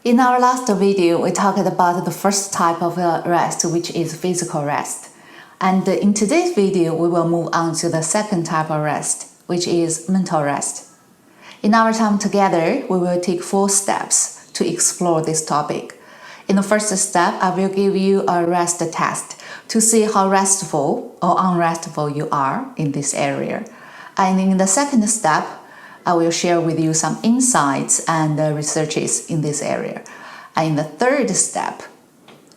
In our last video, we talked about the first type of rest, which is physical rest. And in today's video, we will move on to the second type of rest, which is mental rest. In our time together, we will take 4 steps to explore this topic. In the first step, I will give you a rest test to see how restful or unrestful you are in this area. And in the second step, I will share with you some insights and researches in this area. And in the third step,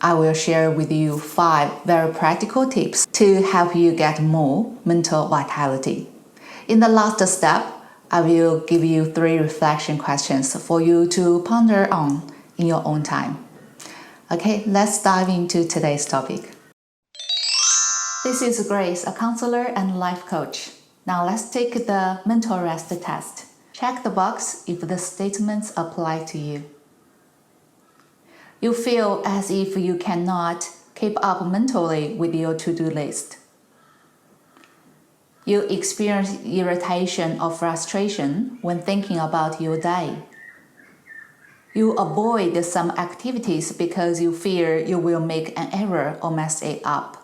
I will share with you 5 very practical tips to help you get more mental vitality. In the last step, I will give you 3 reflection questions for you to ponder on in your own time. Okay, let's dive into today's topic. This is Grace, a counselor and life coach. Now let's take the mental rest test. Check the box if the statements apply to you. You feel as if you cannot keep up mentally with your to-do list. You experience irritation or frustration when thinking about your day. You avoid some activities because you fear you will make an error or mess it up.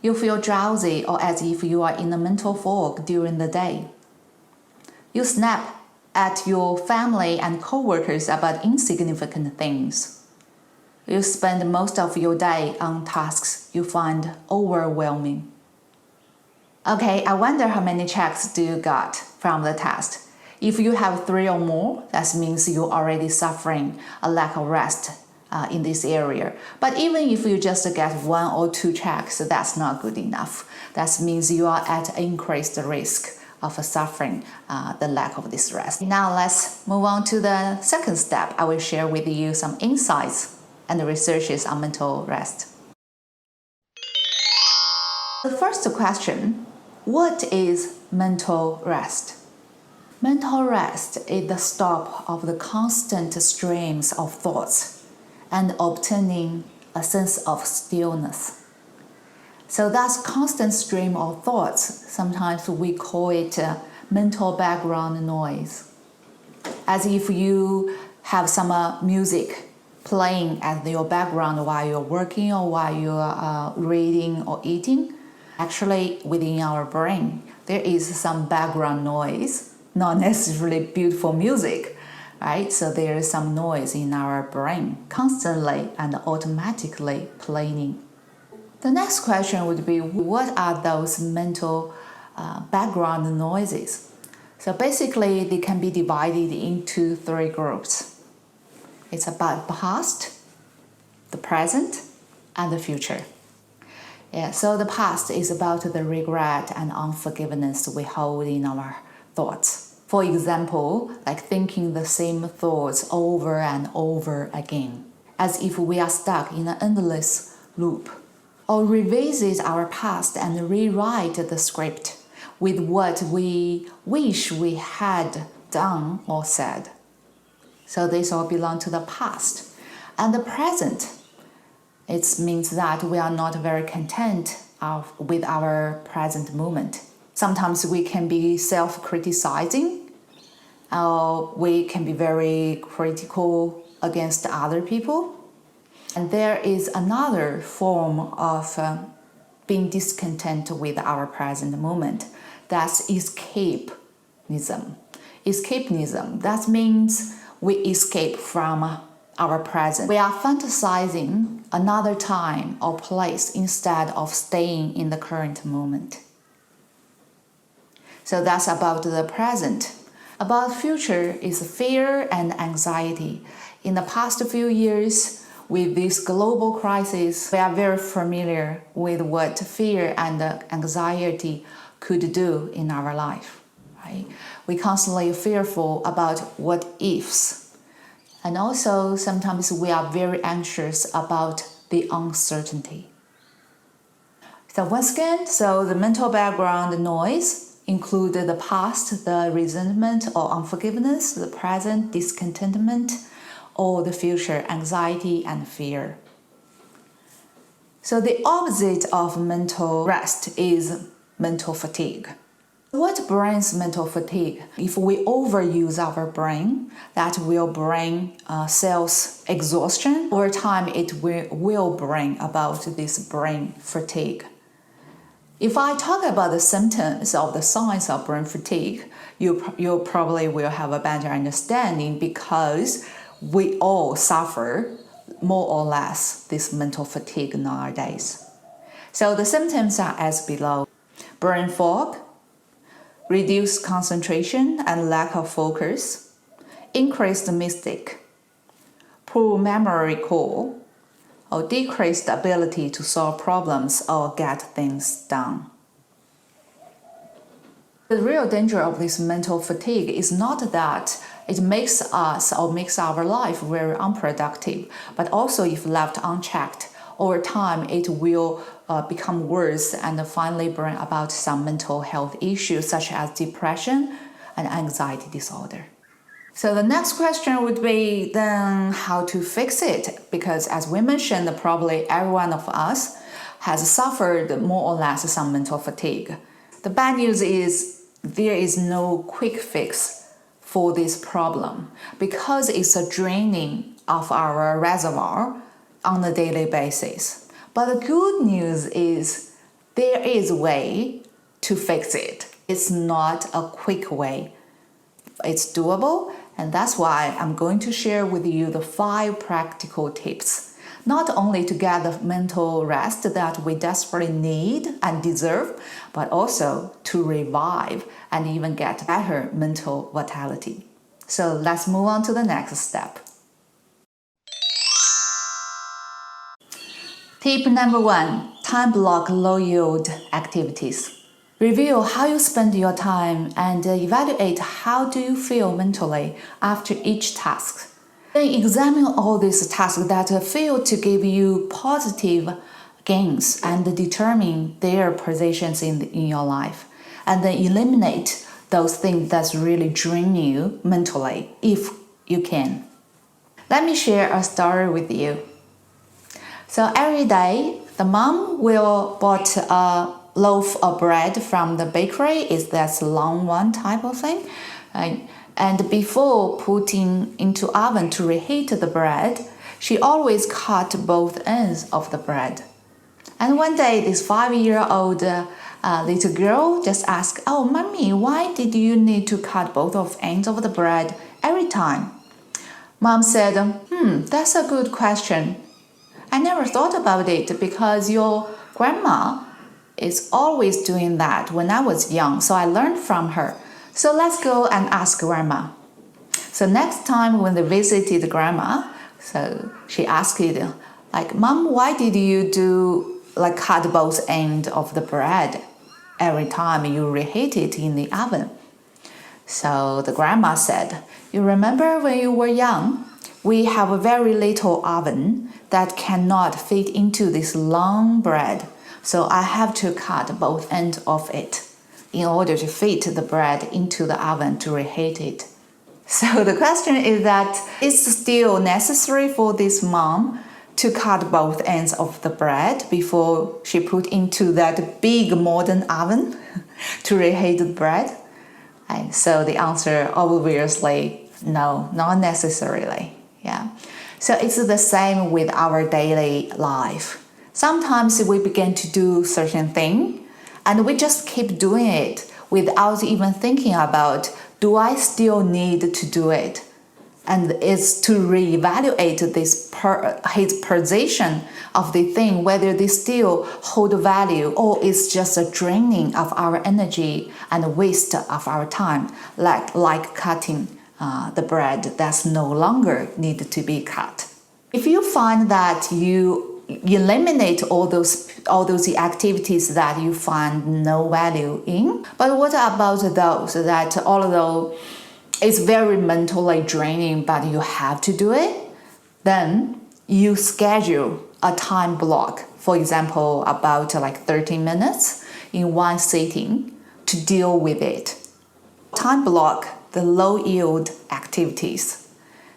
You feel drowsy or as if you are in a mental fog during the day. You snap at your family and coworkers about insignificant things. You spend most of your day on tasks you find overwhelming. Okay, I wonder how many checks do you got from the test. If you have 3 or more, that means you're already suffering a lack of rest in this area. But even if you just get 1 or 2 checks, that's not good enough. That means you are at increased risk of suffering the lack of this rest. Now let's move on to the second step. I will share with you some insights and researches on mental rest. The first question, what is mental rest? Mental rest is the stop of the constant streams of thoughts and obtaining a sense of stillness. So that's constant stream of thoughts. Sometimes we call it mental background noise. As if you have some music playing at your background while you're working or while you're reading or eating. Actually, within our brain, there is some background noise, not necessarily beautiful music, right? So there is some noise in our brain constantly and automatically playing. The next question would be, what are those mental background noises? So basically, they can be divided into 3 groups. It's about the past, the present, and the future. Yeah, so the past is about the regret and unforgiveness we hold in our thoughts. For example, like thinking the same thoughts over and over again, as if we are stuck in an endless loop. Or revisit our past and rewrite the script with what we wish we had done or said. So these all belong to the past. And the present, it means that we are not very content with our present moment. Sometimes we can be self-criticizing, or we can be very critical against other people. And there is another form of being discontent with our present moment. That's escapism. Escapism, that means we escape from our present. We are fantasizing another time or place instead of staying in the current moment. So that's about the present. About future is fear and anxiety. In the past few years, with this global crisis, we are very familiar with what fear and anxiety could do in our life. Right? We constantly fearful about what ifs. And also sometimes we are very anxious about the uncertainty. So once again, the mental background noise include the past, the resentment or unforgiveness, the present, discontentment, or the future, anxiety and fear. So the opposite of mental rest is mental fatigue. What brings mental fatigue? If we overuse our brain, that will bring cells exhaustion. Over time, it will bring about this brain fatigue. If I talk about the symptoms of the signs of brain fatigue, you probably will have a better understanding because we all suffer more or less this mental fatigue nowadays. So the symptoms are as below: brain fog, reduced concentration and lack of focus, increased mistake, poor memory recall, or decreased ability to solve problems or get things done. The real danger of this mental fatigue is not that it makes us or makes our life very unproductive, but also if left unchecked, over time it will become worse and finally bring about some mental health issues such as depression and anxiety disorder. So the next question would be then how to fix it, because as we mentioned, probably every one of us has suffered more or less some mental fatigue. The bad news is there is no quick fix for this problem because it's a draining of our reservoir on a daily basis. But the good news is there is a way to fix it. It's not a quick way. It's doable, and that's why I'm going to share with you the 5 practical tips, not only to get the mental rest that we desperately need and deserve, but also to revive and even get better mental vitality. So let's move on to the next step. Tip number 1, time block low-yield activities. Review how you spend your time and evaluate how do you feel mentally after each task. Then examine all these tasks that fail to give you positive gains and determine their positions in your life. And then eliminate those things that really drain you mentally, if you can. Let me share a story with you. So every day, the mom will bought a loaf of bread from the bakery. Is that long one type of thing? And before putting into oven to reheat the bread, she always cut both ends of the bread. And one day, this 5-year-old little girl just asked, "Oh, mommy, why did you need to cut both of ends of the bread every time?" Mom said, that's a good question. I never thought about it because your grandma is always doing that when I was young, so I learned from her. So let's go and ask grandma. So next time when they visited grandma, so she asked it, like, "Mom, why did you cut both ends of the bread every time you reheat it in the oven?" So the grandma said, "You remember when you were young, we have a very little oven that cannot fit into this long bread. So I have to cut both ends of it in order to fit the bread into the oven to reheat it." So the question is that it's still necessary for this mom to cut both ends of the bread before she put into that big modern oven to reheat the bread? And so the answer obviously no, not necessarily. Yeah. So it's the same with our daily life. Sometimes we begin to do certain thing and we just keep doing it without even thinking about, do I still need to do it? And it's to reevaluate his position of the thing, whether they still hold value or it's just a draining of our energy and a waste of our time, like cutting the bread that's no longer needed to be cut. If you find that you eliminate all those activities that you find no value in, but what about those that although it's very mentally draining but you have to do it, then you schedule a time block, for example about 30 minutes in one sitting to deal with it. Time block the low yield activities.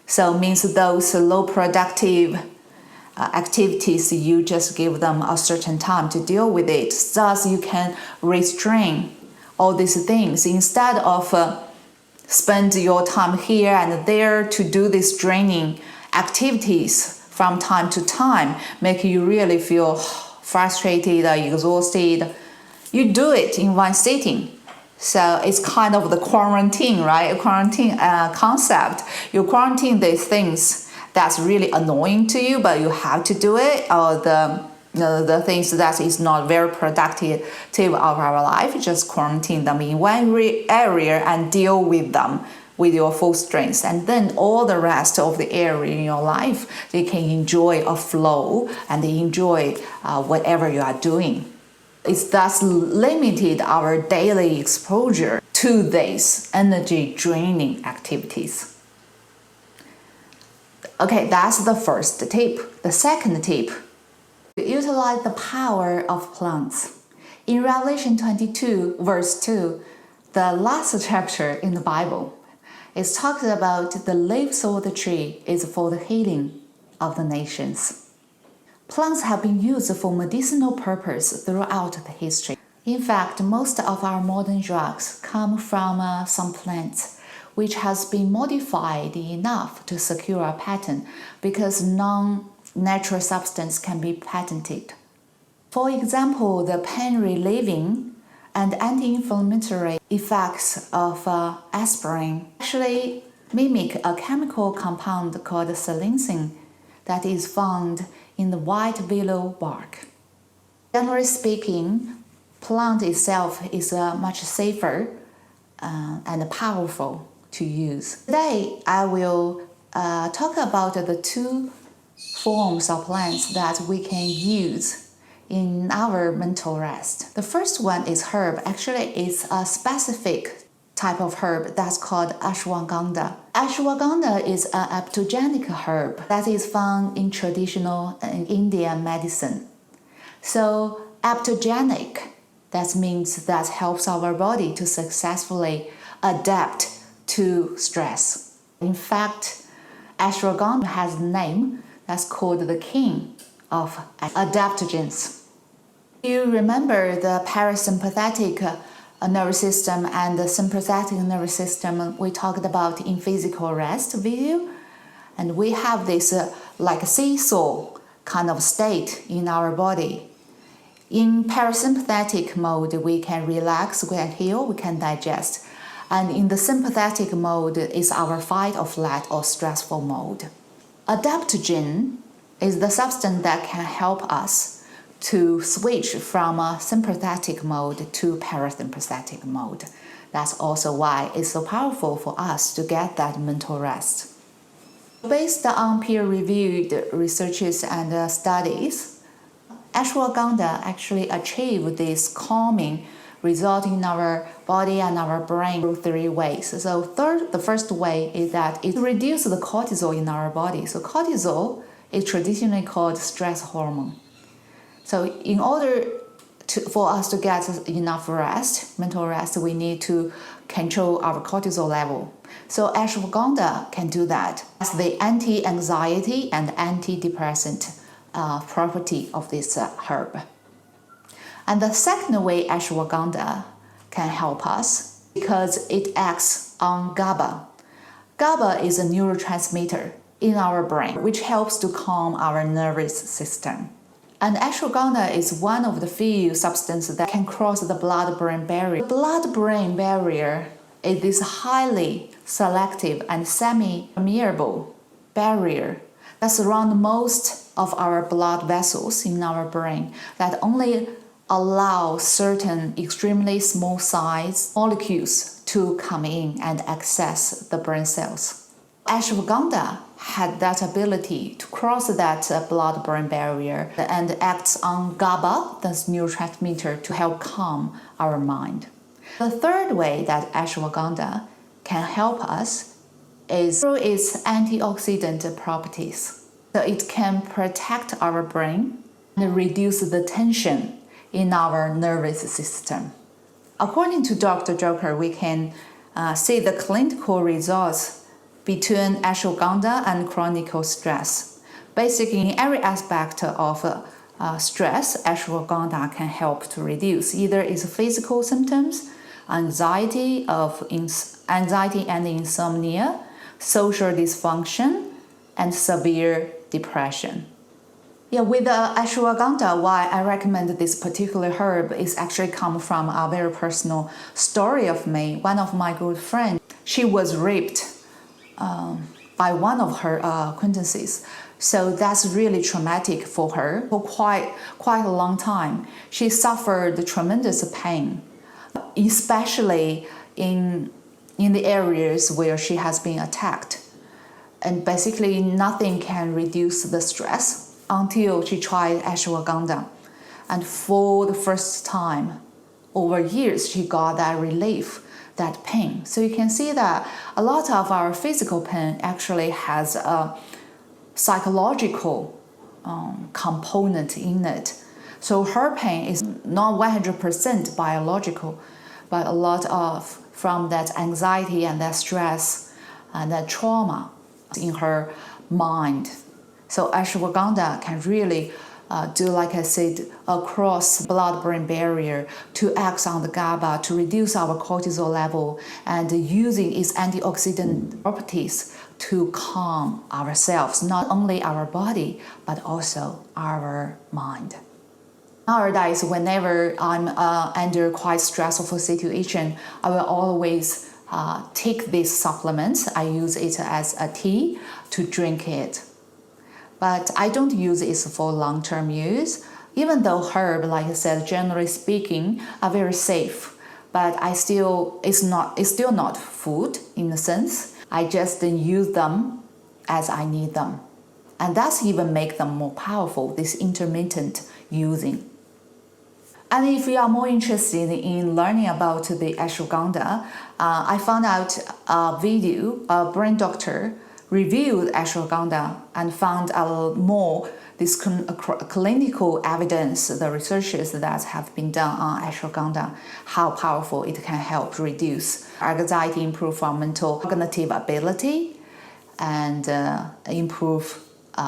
So means those low productive activities, you just give them a certain time to deal with it. Thus you can restrain all these things instead of spend your time here and there to do these draining activities from time to time, make you really feel frustrated, exhausted. You do it in one sitting. So it's kind of the quarantine, right? Quarantine concept. You quarantine these things that's really annoying to you, but you have to do it, or the things that is not very productive of our life, just quarantine them in one area and deal with them with your full strength. And then all the rest of the area in your life, you can enjoy a flow and enjoy whatever you are doing. It's thus limited our daily exposure to these energy draining activities. Okay, that's the first tip. The second tip, utilize the power of plants. In Revelation 22, verse 2, the last chapter in the Bible, it talks about the leaves of the tree is for the healing of the nations. Plants have been used for medicinal purpose throughout the history. In fact, most of our modern drugs come from some plants, which has been modified enough to secure a patent because non-natural substance can be patented. For example, the pain relieving and anti-inflammatory effects of aspirin actually mimic a chemical compound called salicin that is found in the white willow bark. Generally speaking, plant itself is much safer and powerful to use. Today, I will talk about the two forms of plants that we can use in our mental rest. The first one is herb. Actually, it's a specific type of herb that's called ashwagandha. Ashwagandha is an adaptogenic herb that is found in traditional Indian medicine. So adaptogenic, that means that helps our body to successfully adapt to stress. In fact, ashwagandha has a name that's called the king of adaptogens. You remember the parasympathetic nervous system and the sympathetic nervous system we talked about in physical rest video? And we have this like a seesaw kind of state in our body. In parasympathetic mode, we can relax, we can heal, we can digest. And in the sympathetic mode is our fight or flight or stressful mode. Adaptogen is the substance that can help us to switch from a sympathetic mode to parasympathetic mode. That's also why it's so powerful for us to get that mental rest. Based on peer-reviewed researches and studies, ashwagandha actually achieve this calming result in our body and our brain through three ways. So the first way is that it reduces the cortisol in our body. So cortisol is traditionally called stress hormone. So in order for us to get enough rest, mental rest, we need to control our cortisol level. So ashwagandha can do that. That's the anti-anxiety and antidepressant property of this herb. And the second way ashwagandha can help us because it acts on GABA. GABA is a neurotransmitter in our brain which helps to calm our nervous system. And ashwagandha is one of the few substances that can cross the blood-brain barrier. The blood-brain barrier is this highly selective and semi-permeable barrier that surrounds most of our blood vessels in our brain that only allow certain extremely small size molecules to come in and access the brain cells. Ashwagandha had that ability to cross that blood-brain barrier and acts on GABA, the neurotransmitter, to help calm our mind. The third way that ashwagandha can help us is through its antioxidant properties. So it can protect our brain and reduce the tension in our nervous system. According to Dr. Joker, we can see the clinical results between ashwagandha and chronic stress. Basically, in every aspect of stress, ashwagandha can help to reduce either its physical symptoms anxiety and insomnia, social dysfunction, and severe depression. Yeah, with ashwagandha, why I recommend this particular herb is actually come from a very personal story of me. One of my good friends, she was raped by one of her acquaintances. So that's really traumatic for her for quite a long time. She suffered tremendous pain, especially in the areas where she has been attacked. And basically nothing can reduce the stress until she tried ashwagandha. And for the first time over years, she got that relief, that pain. So you can see that a lot of our physical pain actually has a psychological component in it. So her pain is not 100% biological, but a lot of from that anxiety and that stress and that trauma in her mind. So ashwagandha can really do, like I said, across blood-brain barrier to act on the GABA to reduce our cortisol level and using its antioxidant properties to calm ourselves, not only our body, but also our mind. Nowadays, whenever I'm under quite stressful situation, I will always take this supplement. I use it as a tea to drink it. But I don't use it for long-term use, even though herb, like I said, generally speaking, are very safe. But it's still not food in a sense. I just use them as I need them. And that's even make them more powerful, this intermittent using. And if you are more interested in learning about the ashwagandha, I found out a video, a brain doctor reviewed ashwagandha and found more this clinical evidence, the researches that have been done on ashwagandha, how powerful it can help reduce anxiety, improve our mental cognitive ability, and improve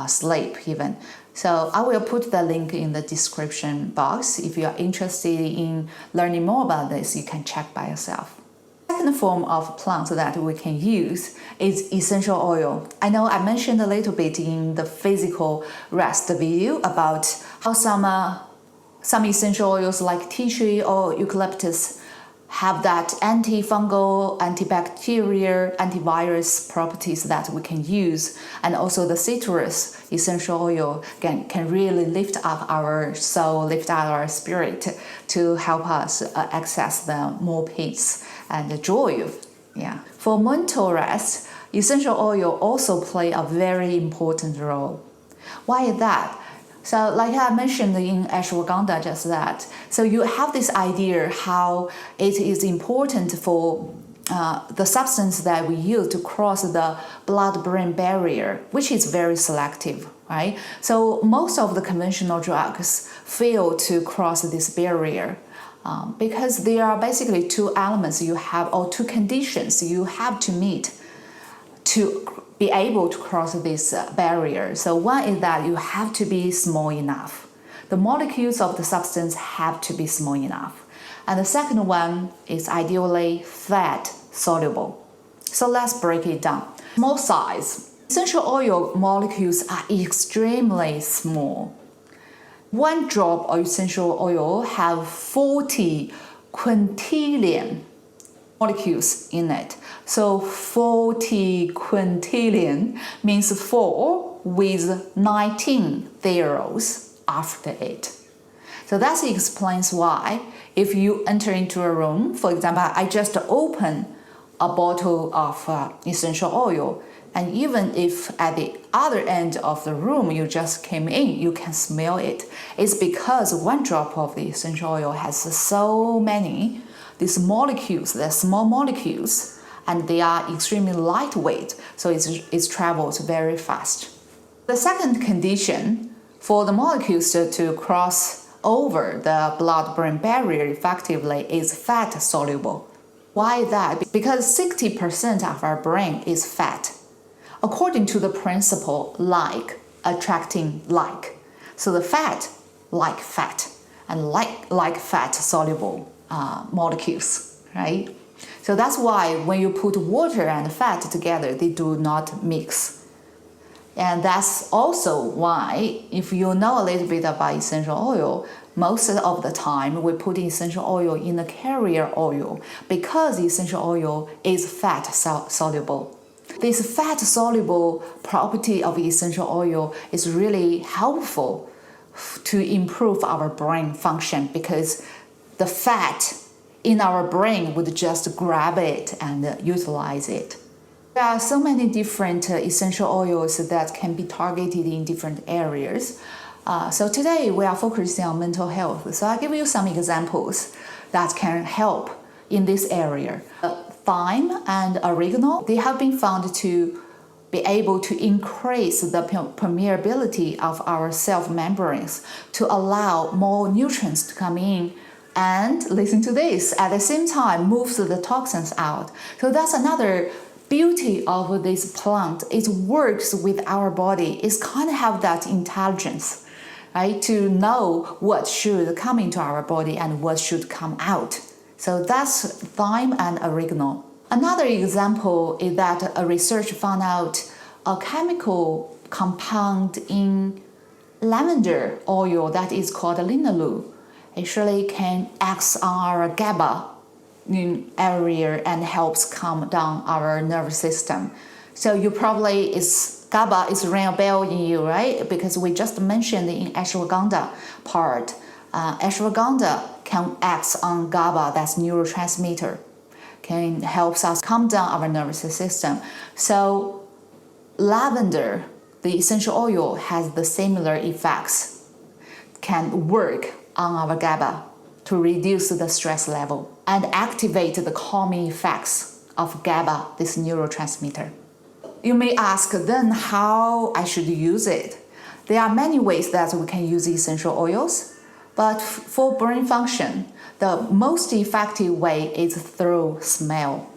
sleep even. So I will put the link in the description box. If you are interested in learning more about this, you can check by yourself. Second form of plant that we can use is essential oil. I know I mentioned a little bit in the physical rest video about how some essential oils like tea tree or eucalyptus have that antifungal, antibacterial, antivirus properties that we can use. And also the citrus essential oil can really lift up our soul, lift up our spirit to help us access the more peace and joy. Yeah. For mental rest, essential oil also play a very important role. Why is that? So like I mentioned in ashwagandha just that. So you have this idea how it is important for the substance that we use to cross the blood-brain barrier, which is very selective, right? So most of the conventional drugs fail to cross this barrier because there are basically two elements you have, or two conditions you have to meet to be able to cross this barrier. So one is that you have to be small enough. The molecules of the substance have to be small enough. And the second one is ideally fat soluble. So let's break it down. Small size. Essential oil molecules are extremely small. One drop of essential oil have 40 quintillion molecules in it. So 40 quintillion means 4 with 19 zeros after it. So that explains why if you enter into a room, for example, I just open a bottle of essential oil, and even if at the other end of the room you just came in, you can smell it. It's because one drop of the essential oil has so many these molecules, they're small molecules, and they are extremely lightweight, so it travels very fast. The second condition for the molecules to cross over the blood-brain barrier effectively is fat soluble. Why that? Because 60% of our brain is fat, according to the principle like attracting like. So the fat like fat, and like fat soluble molecules, right? So that's why when you put water and fat together, they do not mix. And that's also why, if you know a little bit about essential oil, most of the time we put essential oil in a carrier oil because essential oil is fat soluble. This fat soluble property of essential oil is really helpful to improve our brain function because the fat in our brain would just grab it and utilize it. There are so many different essential oils that can be targeted in different areas. So today we are focusing on mental health. So I'll give you some examples that can help in this area. Thyme and oregano, they have been found to be able to increase the permeability of our cell membranes to allow more nutrients to come in and, listen to this, at the same time moves the toxins out. So that's another beauty of this plant. It works with our body. It's kind of have that intelligence, right, to know what should come into our body and what should come out. So that's thyme and oregano. Another example is that a research found out a chemical compound in lavender oil that is called linalool actually can act on our GABA area and helps calm down our nervous system. So you probably GABA is ring a bell in you, right? Because we just mentioned in ashwagandha part, ashwagandha can act on GABA, that's neurotransmitter, can helps us calm down our nervous system. So lavender, the essential oil, has the similar effects, can work on our GABA to reduce the stress level and activate the calming effects of GABA, this neurotransmitter. You may ask then how I should use it. There are many ways that we can use essential oils, but for brain function, the most effective way is through smell.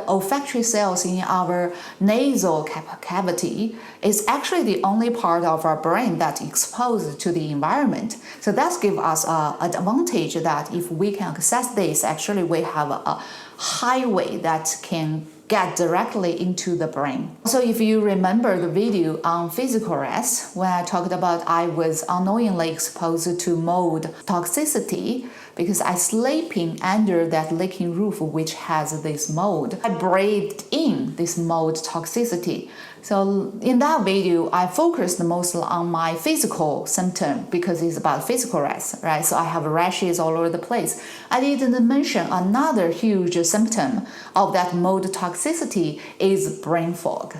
Olfactory cells in our nasal cavity is actually the only part of our brain that's exposed to the environment. So that gives us an advantage that if we can access this, actually we have a highway that can get directly into the brain. So if you remember the video on physical rest, when I talked about I was unknowingly exposed to mold toxicity, because I sleeping under that leaking roof which has this mold. I breathed in this mold toxicity. So in that video, I focused mostly on my physical symptom because it's about physical rest, right? So I have rashes all over the place. I didn't mention another huge symptom of that mold toxicity is brain fog.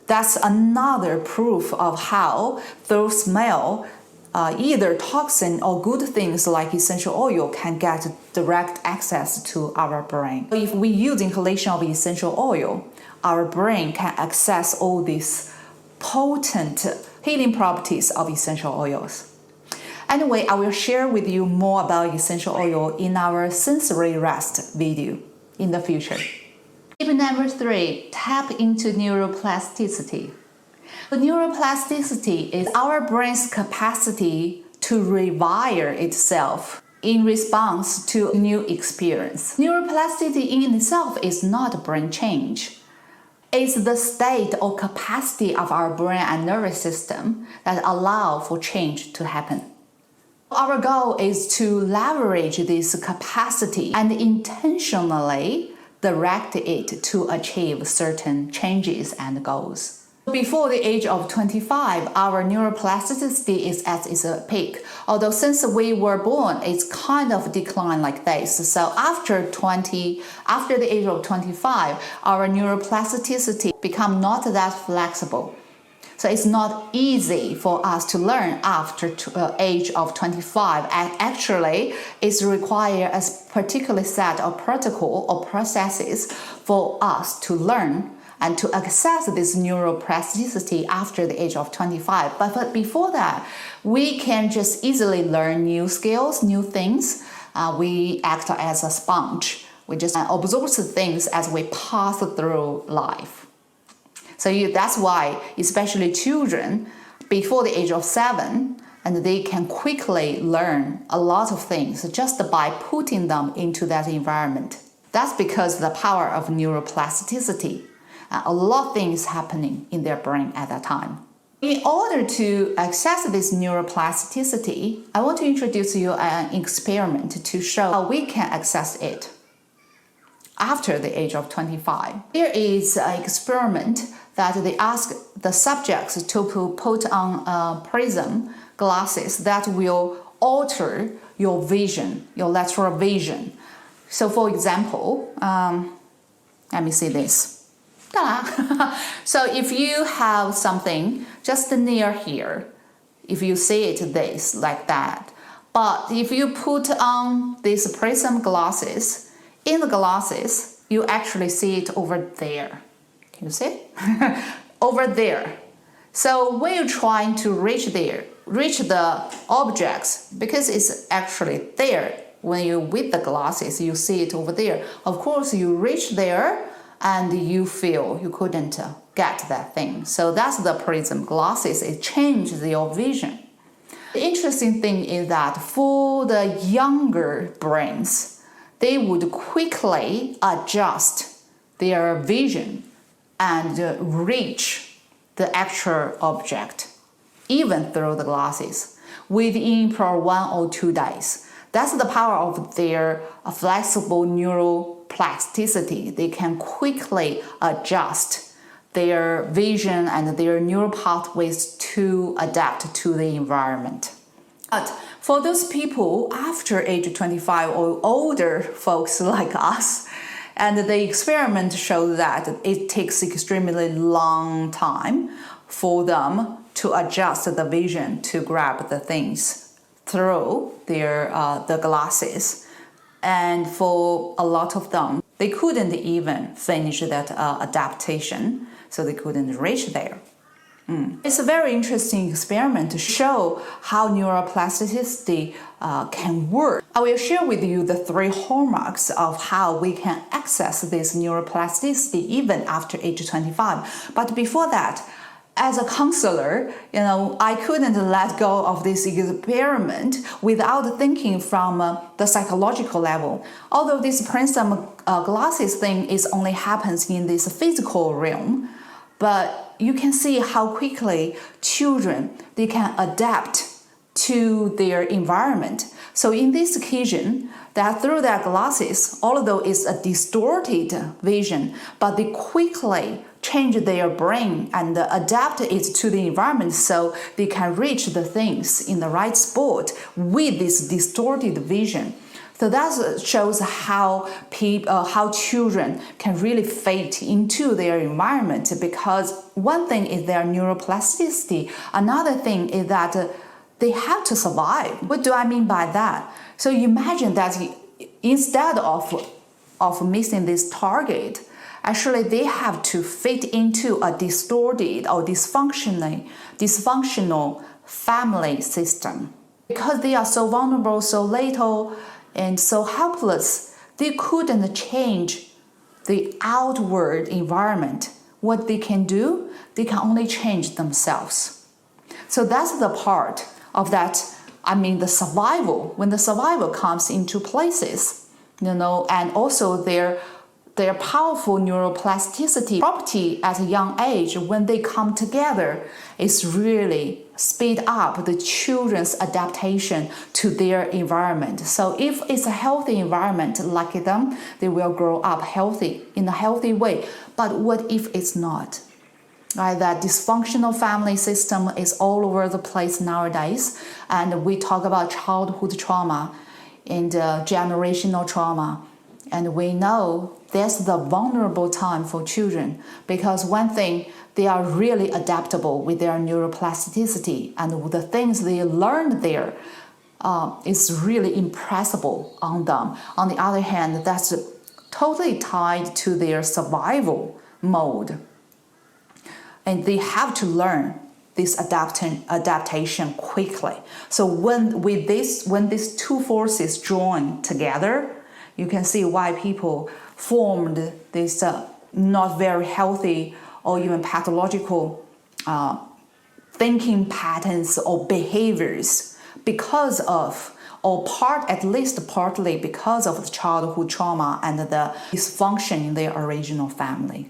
That's another proof of how through smell, either toxin or good things like essential oil can get direct access to our brain. If we use inhalation of essential oil, our brain can access all these potent healing properties of essential oils. Anyway, I will share with you more about essential oil in our sensory rest video in the future. Tip number 3, tap into neuroplasticity. The neuroplasticity is our brain's capacity to rewire itself in response to new experience. Neuroplasticity in itself is not brain change. It's the state or capacity of our brain and nervous system that allow for change to happen. Our goal is to leverage this capacity and intentionally direct it to achieve certain changes and goals. Before the age of 25, our neuroplasticity is at its peak. Although since we were born, it's kind of declined like this. So after the age of 25, our neuroplasticity become not that flexible. So it's not easy for us to learn after age of 25. And actually, it's required a particular set of protocol or processes for us to learn and to access this neuroplasticity after the age of 25. But before that, we can just easily learn new skills, new things. We act as a sponge. We just absorb things as we pass through life. So that's why, especially children, before the age of 7, and they can quickly learn a lot of things just by putting them into that environment. That's because of the power of neuroplasticity. A lot of things happening in their brain at that time. In order to access this neuroplasticity, I want to introduce you an experiment to show how we can access it after the age of 25. There is an experiment that they ask the subjects to put on prism glasses that will alter your vision, your lateral vision. So for example, let me see this. So if you have something just near here, if you see it this like that, but if you put on these prism glasses, in the glasses, you actually see it over there. Can you see? Over there. So when you're trying to reach the objects, because it's actually there, when you're with the glasses, you see it over there. Of course, you reach there and you feel you couldn't get that thing. So that's the prism glasses. It changes your vision. The interesting thing is that for the younger brains, they would quickly adjust their vision and reach the actual object, even through the glasses, within per 1 or 2 days. That's the power of their flexible neuroplasticity. They can quickly adjust their vision and their neural pathways to adapt to the environment. But for those people after age 25 or older folks like us, and the experiment showed that it takes extremely long time for them to adjust the vision to grab the things through their the glasses. And for a lot of them, they couldn't even finish that adaptation, so they couldn't reach there. It's a very interesting experiment to show how neuroplasticity can work. I will share with you the 3 hallmarks of how we can access this neuroplasticity even after age 25. But before that, as a counselor, I couldn't let go of this experiment without thinking from the psychological level. Although this prism glasses thing only happens in this physical realm, but you can see how quickly children, they can adapt to their environment. So in this occasion, that through their glasses, although it's a distorted vision, but they quickly change their brain and adapt it to the environment so they can reach the things in the right spot with this distorted vision. So that shows how children can really fit into their environment, because one thing is their neuroplasticity, another thing is that they have to survive. What do I mean by that? So imagine that instead of missing this target, actually they have to fit into a distorted or dysfunctional family system. Because they are so vulnerable, so little, and so helpless, they couldn't change the outward environment. What they can do, they can only change themselves. So that's the part of that, the survival, when the survival comes into places, and also their powerful neuroplasticity property at a young age, when they come together, is really speed up the children's adaptation to their environment. So if it's a healthy environment like them, they will grow up healthy, in a healthy way. But what if it's not? Right, that dysfunctional family system is all over the place nowadays, and we talk about childhood trauma and generational trauma, and we know that's the vulnerable time for children, because one thing, they are really adaptable with their neuroplasticity, and the things they learned there is really impressible on them. On the other hand, that's totally tied to their survival mode. And they have to learn this adaptation quickly. So when these two forces join together, you can see why people formed this not very healthy or even pathological thinking patterns or behaviors, because of or at least partly because of the childhood trauma and the dysfunction in their original family.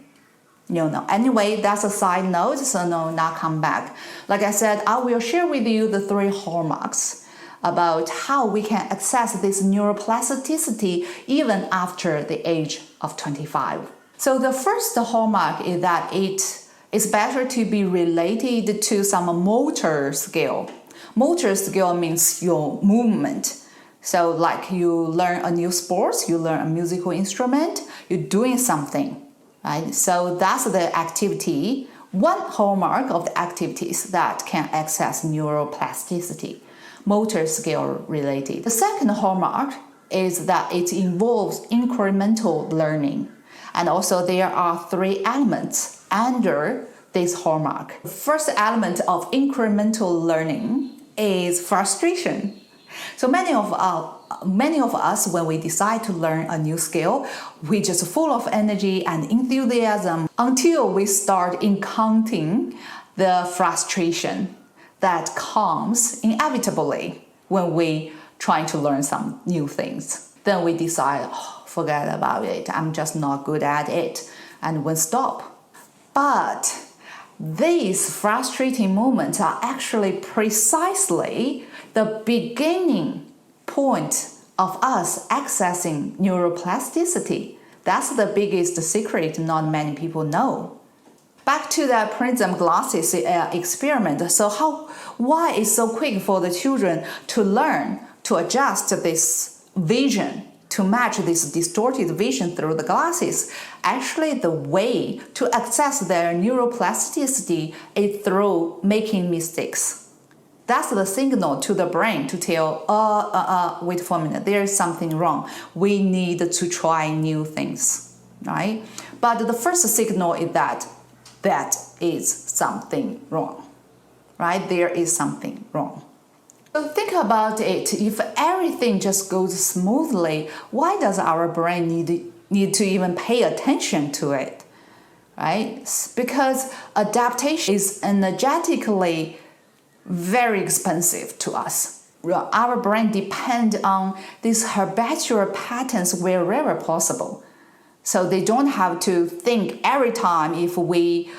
Anyway, that's a side note, so no, not come back. Like I said, I will share with you the 3 hallmarks about how we can access this neuroplasticity even after the age of 25. So the first hallmark is that it is better to be related to some motor skill. Motor skill means your movement. So like you learn a new sport, you learn a musical instrument, you're doing something, right? So that's the activity, one hallmark of the activities that can access neuroplasticity, motor skill related. The second hallmark is that it involves incremental learning. And also there are 3 elements under this hallmark. The first element of incremental learning is frustration. So many of us, when we decide to learn a new skill, we just full of energy and enthusiasm until we start encountering the frustration that comes inevitably when we trying to learn some new things. Then we decide, forget about it, I'm just not good at it, and we stop. But these frustrating moments are actually precisely the beginning point of us accessing neuroplasticity. That's the biggest secret not many people know. Back to the prism glasses experiment. So why is so quick for the children to learn to adjust this vision, to match this distorted vision through the glasses? Actually, the way to access their neuroplasticity is through making mistakes. That's the signal to the brain to tell, wait for a minute, there's something wrong. We need to try new things, right? But the first signal is that is something wrong, right? There is something wrong. So think about it. If everything just goes smoothly, why does our brain need to even pay attention to it, right? Because adaptation is energetically very expensive to us. Our brain depends on these habitual patterns wherever possible. So they don't have to think every time if we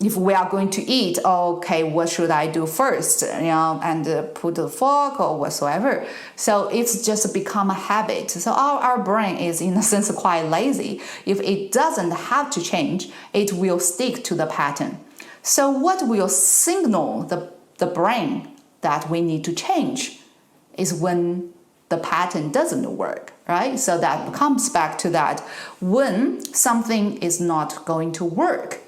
are going to eat, okay, what should I do first, and put the fork or whatsoever. So it's just become a habit. So our brain is in a sense quite lazy. If it doesn't have to change, it will stick to the pattern. So what will signal the brain that we need to change is when the pattern doesn't work, right? So that comes back to that when something is not going to work,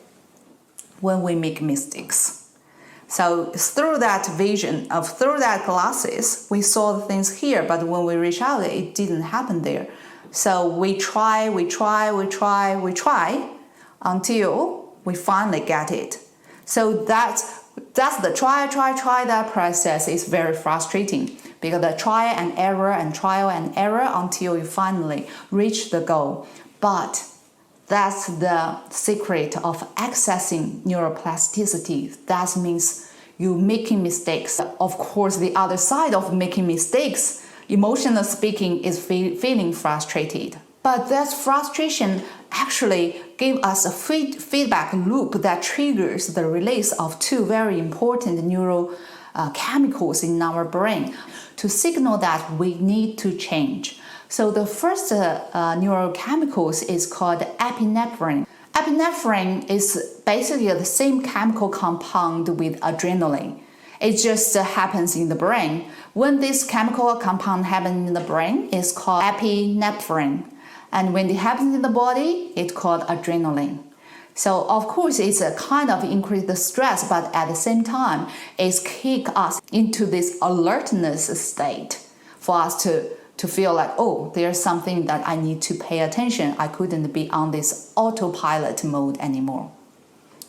when we make mistakes. So through that vision through that glasses, we saw the things here, but when we reach out, it didn't happen there. So we try until we finally get it. So that's the try, that process is very frustrating because the trial and error until you finally reach the goal. But that's the secret of accessing neuroplasticity. That means you making mistakes. Of course, the other side of making mistakes, emotionally speaking, is feeling frustrated. But that frustration actually gives us a feedback loop that triggers the release of 2 very important neurochemicals in our brain to signal that we need to change. So the first neurochemicals is called epinephrine. Epinephrine is basically the same chemical compound with adrenaline. It just happens in the brain. When this chemical compound happens in the brain, it's called epinephrine. And when it happens in the body, it's called adrenaline. So of course, it's a kind of increase the stress, but at the same time, it's kick us into this alertness state for us to feel like, oh, there's something that I need to pay attention. I couldn't be on this autopilot mode anymore.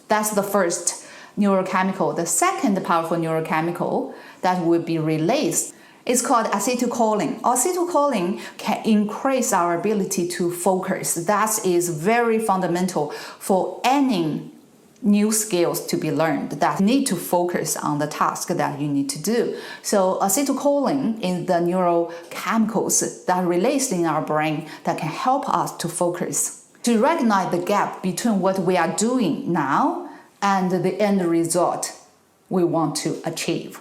That's the first neurochemical. The second powerful neurochemical that will be released is called acetylcholine. Acetylcholine can increase our ability to focus. That is very fundamental for any new skills to be learned that need to focus on the task that you need to do. So acetylcholine is the neurochemicals that release in our brain that can help us to focus, to recognize the gap between what we are doing now and the end result we want to achieve.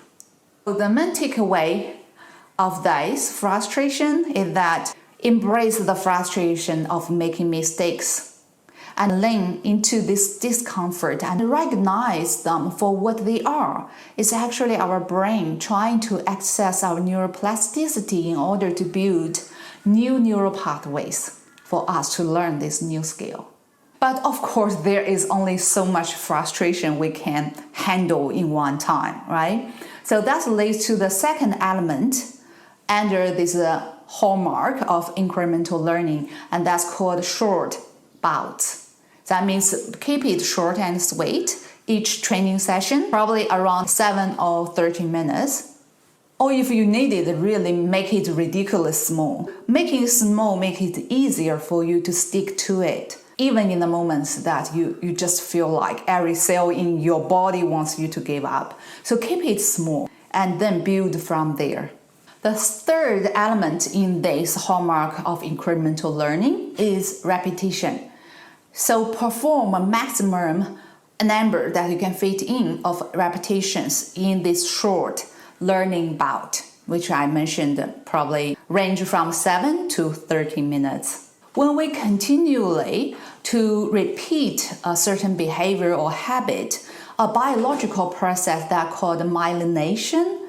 So the main takeaway of this frustration is that embrace the frustration of making mistakes and lean into this discomfort and recognize them for what they are. It's actually our brain trying to access our neuroplasticity in order to build new neural pathways for us to learn this new skill. But of course, there is only so much frustration we can handle in one time, right? So that leads to the second element under this hallmark of incremental learning, and that's called short bouts. That means keep it short and sweet. Each training session, probably around 7 or 13 minutes. Or if you need it, really make it ridiculously small. Making it small makes it easier for you to stick to it, even in the moments that you just feel like every cell in your body wants you to give up. So keep it small and then build from there. The third element in this hallmark of incremental learning is repetition. So perform a maximum number that you can fit in of repetitions in this short learning bout, which I mentioned probably range from 7 to 13 minutes. When we continually to repeat a certain behavior or habit, a biological process that called myelination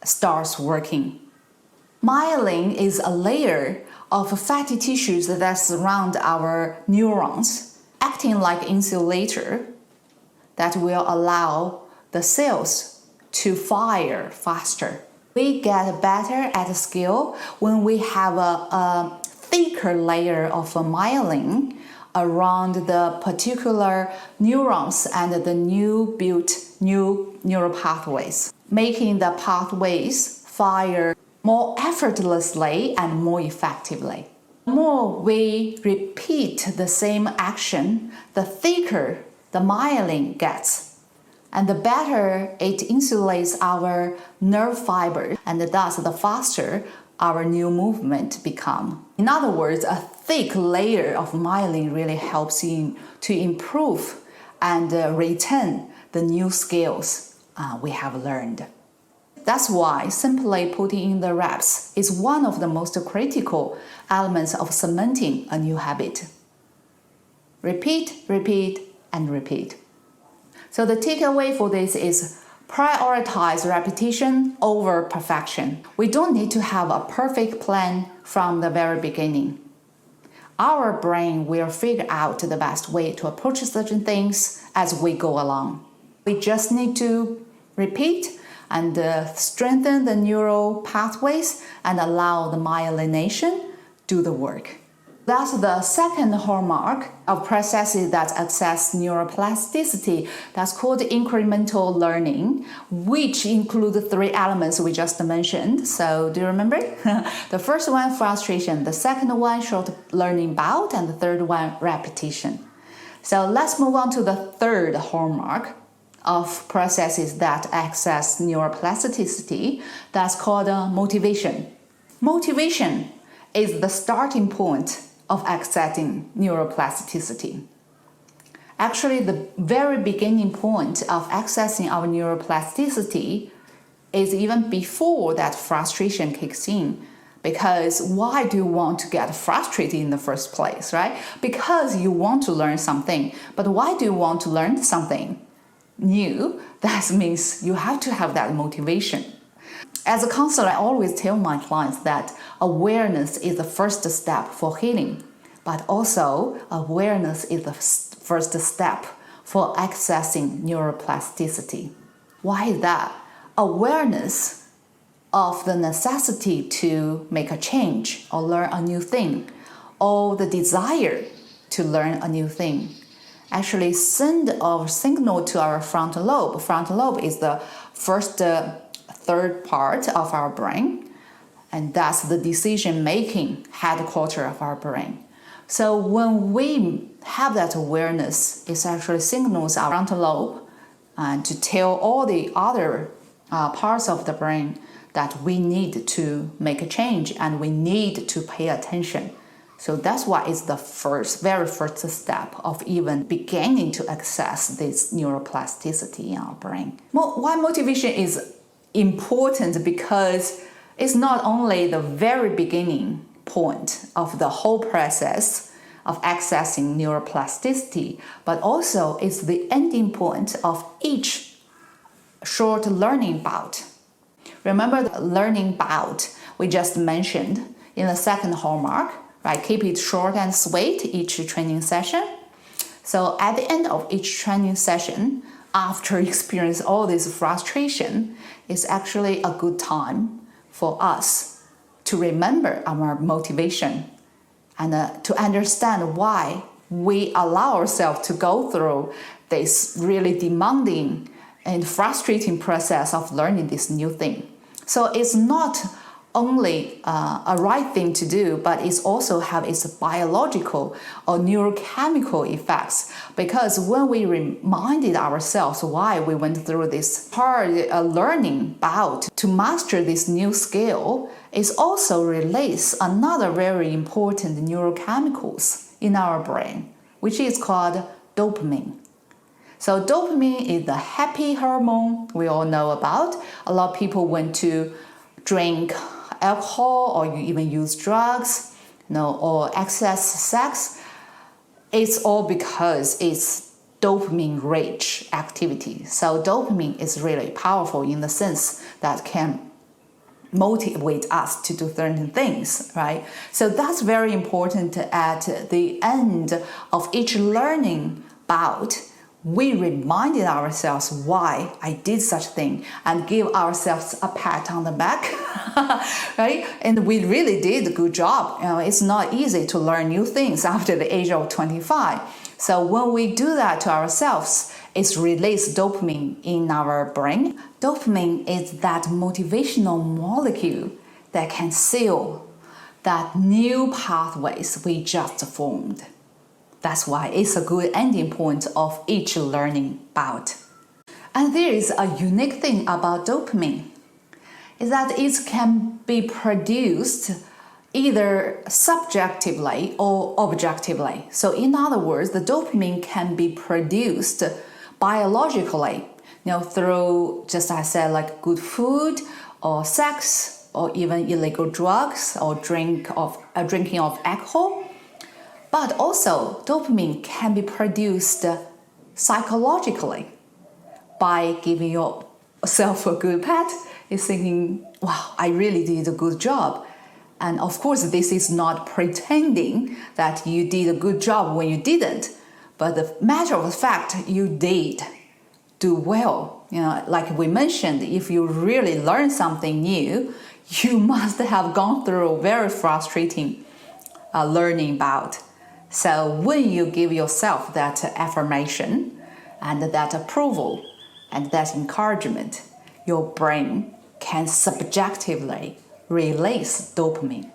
starts working. Myelin is a layer of fatty tissues that surround our neurons, acting like insulator that will allow the cells to fire faster. We get better at skill when we have a thicker layer of myelin around the particular neurons and the new neural pathways, making the pathways fire more effortlessly and more effectively. The more we repeat the same action, the thicker the myelin gets, and the better it insulates our nerve fibers, and thus the faster our new movement become. In other words, a thick layer of myelin really helps you to improve and retain the new skills we have learned. That's why simply putting in the reps is one of the most critical elements of cementing a new habit. Repeat, repeat, and repeat. So the takeaway for this is prioritize repetition over perfection. We don't need to have a perfect plan from the very beginning. Our brain will figure out the best way to approach certain things as we go along. We just need to repeat and strengthen the neural pathways and allow the myelination do the work. That's the second hallmark of processes that access neuroplasticity. That's called incremental learning, which include the 3 elements we just mentioned. So do you remember? The first one, frustration. The second one, short learning bout. And the third one, repetition. So let's move on to the third hallmark of processes that access neuroplasticity. That's called motivation. Motivation is the starting point of accessing neuroplasticity. Actually, the very beginning point of accessing our neuroplasticity is even before that frustration kicks in. Because why do you want to get frustrated in the first place, right? Because you want to learn something. But why do you want to learn something new? That means you have to have that motivation. As a counselor, I always tell my clients that awareness is the first step for healing, but also awareness is the first step for accessing neuroplasticity. Why is that? Awareness of the necessity to make a change or learn a new thing, or the desire to learn a new thing, actually send a signal to our frontal lobe. Frontal lobe is the first third part of our brain, and that's the decision-making headquarters of our brain. So when we have that awareness, it actually signals our frontal lobe and to tell all the other parts of the brain that we need to make a change and we need to pay attention. So that's why it's the very first step of even beginning to access this neuroplasticity in our brain. Why motivation is important? Because it's not only the very beginning point of the whole process of accessing neuroplasticity, but also it's the ending point of each short learning bout. Remember the learning bout we just mentioned in the second hallmark, right? Keep it short and sweet each training session. So at the end of each training session, after experience all this frustration, it's actually a good time for us to remember our motivation and to understand why we allow ourselves to go through this really demanding and frustrating process of learning this new thing. So it's not only a right thing to do, but it also have its biological or neurochemical effects. Because when we reminded ourselves why we went through this hard learning bout to master this new skill, it also release another very important neurochemicals in our brain, which is called dopamine. So dopamine is the happy hormone we all know about. A lot of people want to drink alcohol or you even use drugs, or excess sex. It's all because it's dopamine-rich activity. So dopamine is really powerful in the sense that can motivate us to do certain things, right? So that's very important. At the end of each learning bout, we reminded ourselves why I did such thing and give ourselves a pat on the back, right? And we really did a good job. It's not easy to learn new things after the age of 25. So when we do that to ourselves, it's release dopamine in our brain. Dopamine is that motivational molecule that can seal that new pathways we just formed. That's why it's a good ending point of each learning bout. And there is a unique thing about dopamine, is that it can be produced either subjectively or objectively. So in other words, the dopamine can be produced biologically, through, just as I said, like good food or sex or even illegal drugs or drinking of alcohol. But also, dopamine can be produced psychologically by giving yourself a good pat. You're thinking, wow, I really did a good job. And of course, this is not pretending that you did a good job when you didn't. But the matter of fact, you did do well. Like we mentioned, if you really learn something new, you must have gone through a very frustrating learning bout. So when you give yourself that affirmation and that approval and that encouragement, your brain can subjectively release dopamine.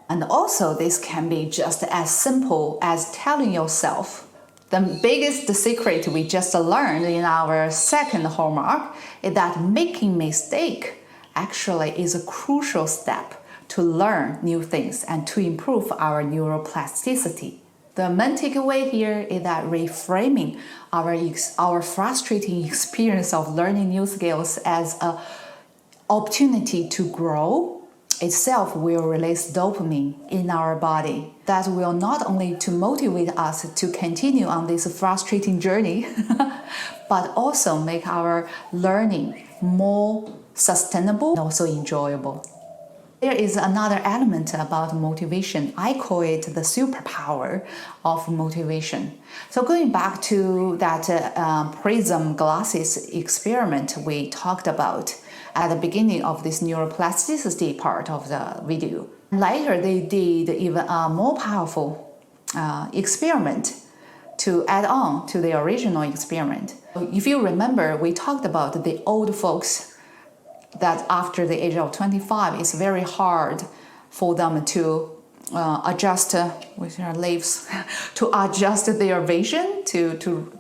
And also this can be just as simple as telling yourself. The biggest secret we just learned in our second hallmark is that making mistake actually is a crucial step to learn new things and to improve our neuroplasticity. The main takeaway here is that reframing our frustrating experience of learning new skills as an opportunity to grow itself will release dopamine in our body. That will not only to motivate us to continue on this frustrating journey, but also make our learning more sustainable and also enjoyable. There is another element about motivation. I call it the superpower of motivation. So going back to that prism glasses experiment we talked about at the beginning of this neuroplasticity part of the video. Later, they did even a more powerful experiment to add on to the original experiment. If you remember, we talked about the old folks that after the age of 25, it's very hard for them to adjust with their lives to adjust their vision to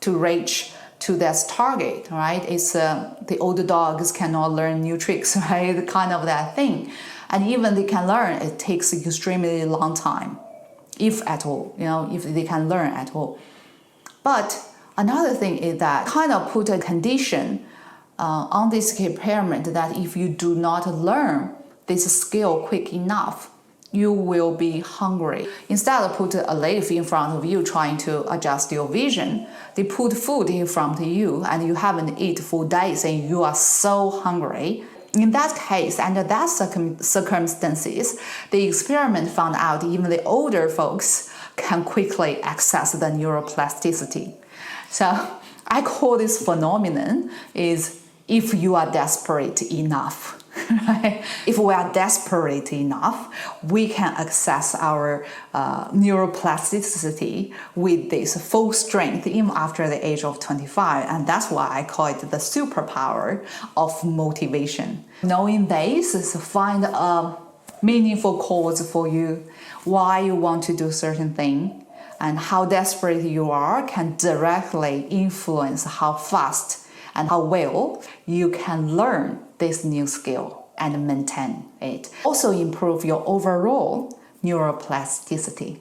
reach to that target, right? It's the older dogs cannot learn new tricks, right? Kind of that thing. And even they can learn, it takes extremely long time, if at all, if they can learn at all. But another thing is that kind of put a condition on this impairment that if you do not learn this skill quick enough, you will be hungry. Instead of put a leaf in front of you trying to adjust your vision, they put food in front of you and you haven't eaten for days and you are so hungry. In that case, under that circumstances, the experiment found out even the older folks can quickly access the neuroplasticity. So I call this phenomenon is if you are desperate enough. Right? If we are desperate enough, we can access our neuroplasticity with this full strength even after the age of 25. And that's why I call it the superpower of motivation. Knowing this is find a meaningful cause for you, why you want to do certain thing, and how desperate you are can directly influence how fast and how well you can learn this new skill and maintain it. Also improve your overall neuroplasticity.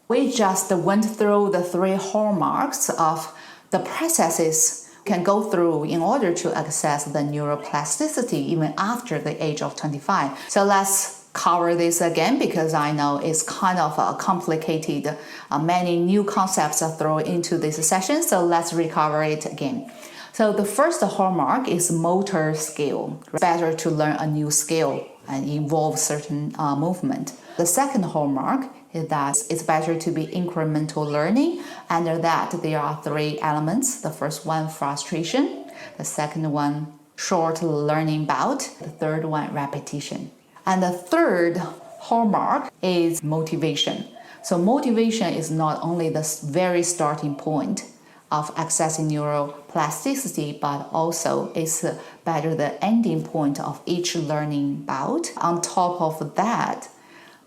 We just went through the 3 hallmarks of the processes you can go through in order to access the neuroplasticity even after the age of 25. So let's cover this again because I know it's kind of a complicated, many new concepts are thrown into this session. So let's recover it again. So the first hallmark is motor skill. It's better to learn a new skill and involve certain movement. The second hallmark is that it's better to be incremental learning. Under that, there are 3 elements. The first one, frustration. The second one, short learning bout. The third one, repetition. And the third hallmark is motivation. So motivation is not only the very starting point of accessing neuroplasticity, but also it's better the ending point of each learning bout. On top of that,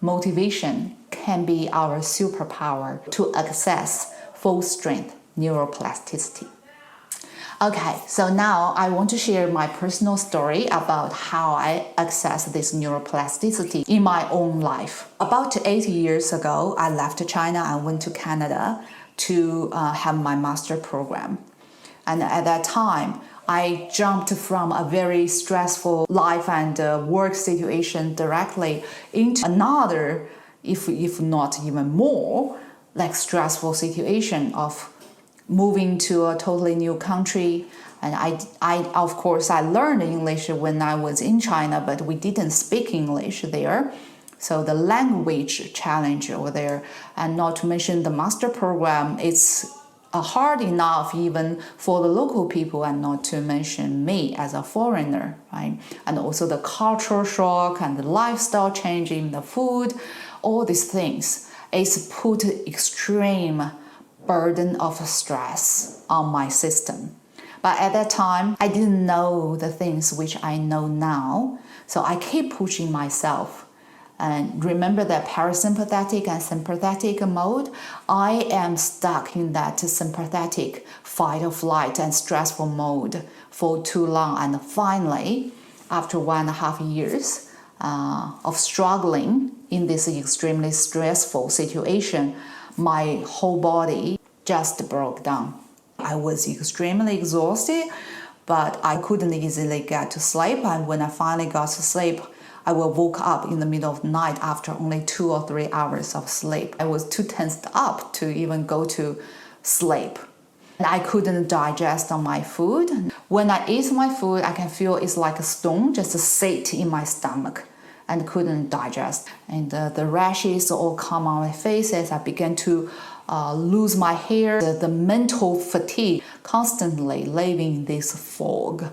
motivation can be our superpower to access full strength neuroplasticity. Okay, so now I want to share my personal story about how I access this neuroplasticity in my own life. About 8 years ago, I left China and went to Canada to have my master program. And at that time, I jumped from a very stressful life and work situation directly into another, if not even more, like stressful situation of moving to a totally new country. And I of course, I learned English when I was in China, but we didn't speak English there. So the language challenge over there, and not to mention the master program, it's hard enough even for the local people, and not to mention me as a foreigner, right? And also the cultural shock and the lifestyle changing, the food, all these things. It's put extreme burden of stress on my system. But at that time, I didn't know the things which I know now. So I keep pushing myself. And remember that parasympathetic and sympathetic mode, I am stuck in that sympathetic fight or flight and stressful mode for too long. And finally, after 1.5 years of struggling in this extremely stressful situation, my whole body just broke down. I was extremely exhausted, but I couldn't easily get to sleep. And when I finally got to sleep, I will woke up in the middle of the night after only 2 or 3 hours of sleep. I was too tensed up to even go to sleep. And I couldn't digest on my food. When I eat my food, I can feel it's like a stone just sit in my stomach and couldn't digest. And the rashes all come on my face as I began to lose my hair. The mental fatigue, constantly living in this fog,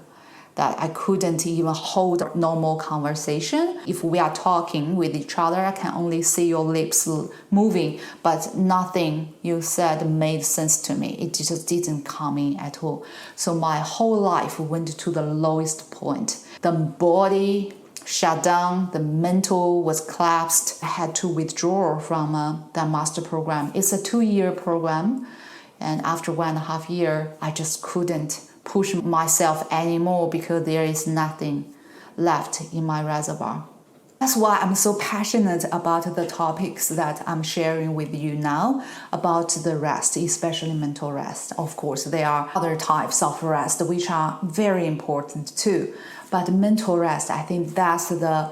that I couldn't even hold a normal conversation. If we are talking with each other, I can only see your lips moving, but nothing you said made sense to me. It just didn't come in at all. So my whole life went to the lowest point. The body shut down, the mental was collapsed. I had to withdraw from that master program. It's a 2-year program, and after 1.5 years, I just couldn't push myself anymore because there is nothing left in my reservoir. That's why I'm so passionate about the topics that I'm sharing with you now about the rest, especially mental rest. Of course, there are other types of rest which are very important too. But mental rest, I think that's the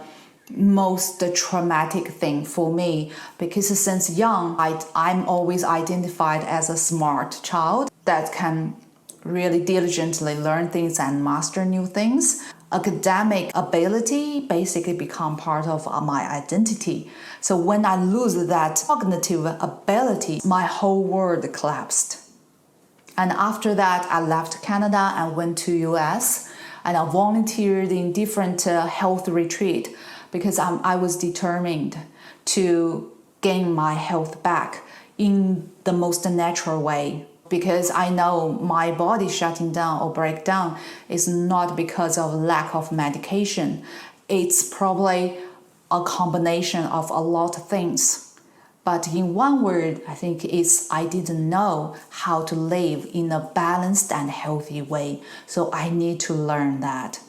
most traumatic thing for me, because since young, I'm always identified as a smart child that can really diligently learn things and master new things. Academic ability basically become part of my identity. So when I lose that cognitive ability, my whole world collapsed. And after that, I left Canada and went to US, and I volunteered in different health retreat because I was determined to gain my health back in the most natural way. Because I know my body shutting down or break down is not because of lack of medication. It's probably a combination of a lot of things. But in one word, I think it's I didn't know how to live in a balanced and healthy way. So I need to learn that.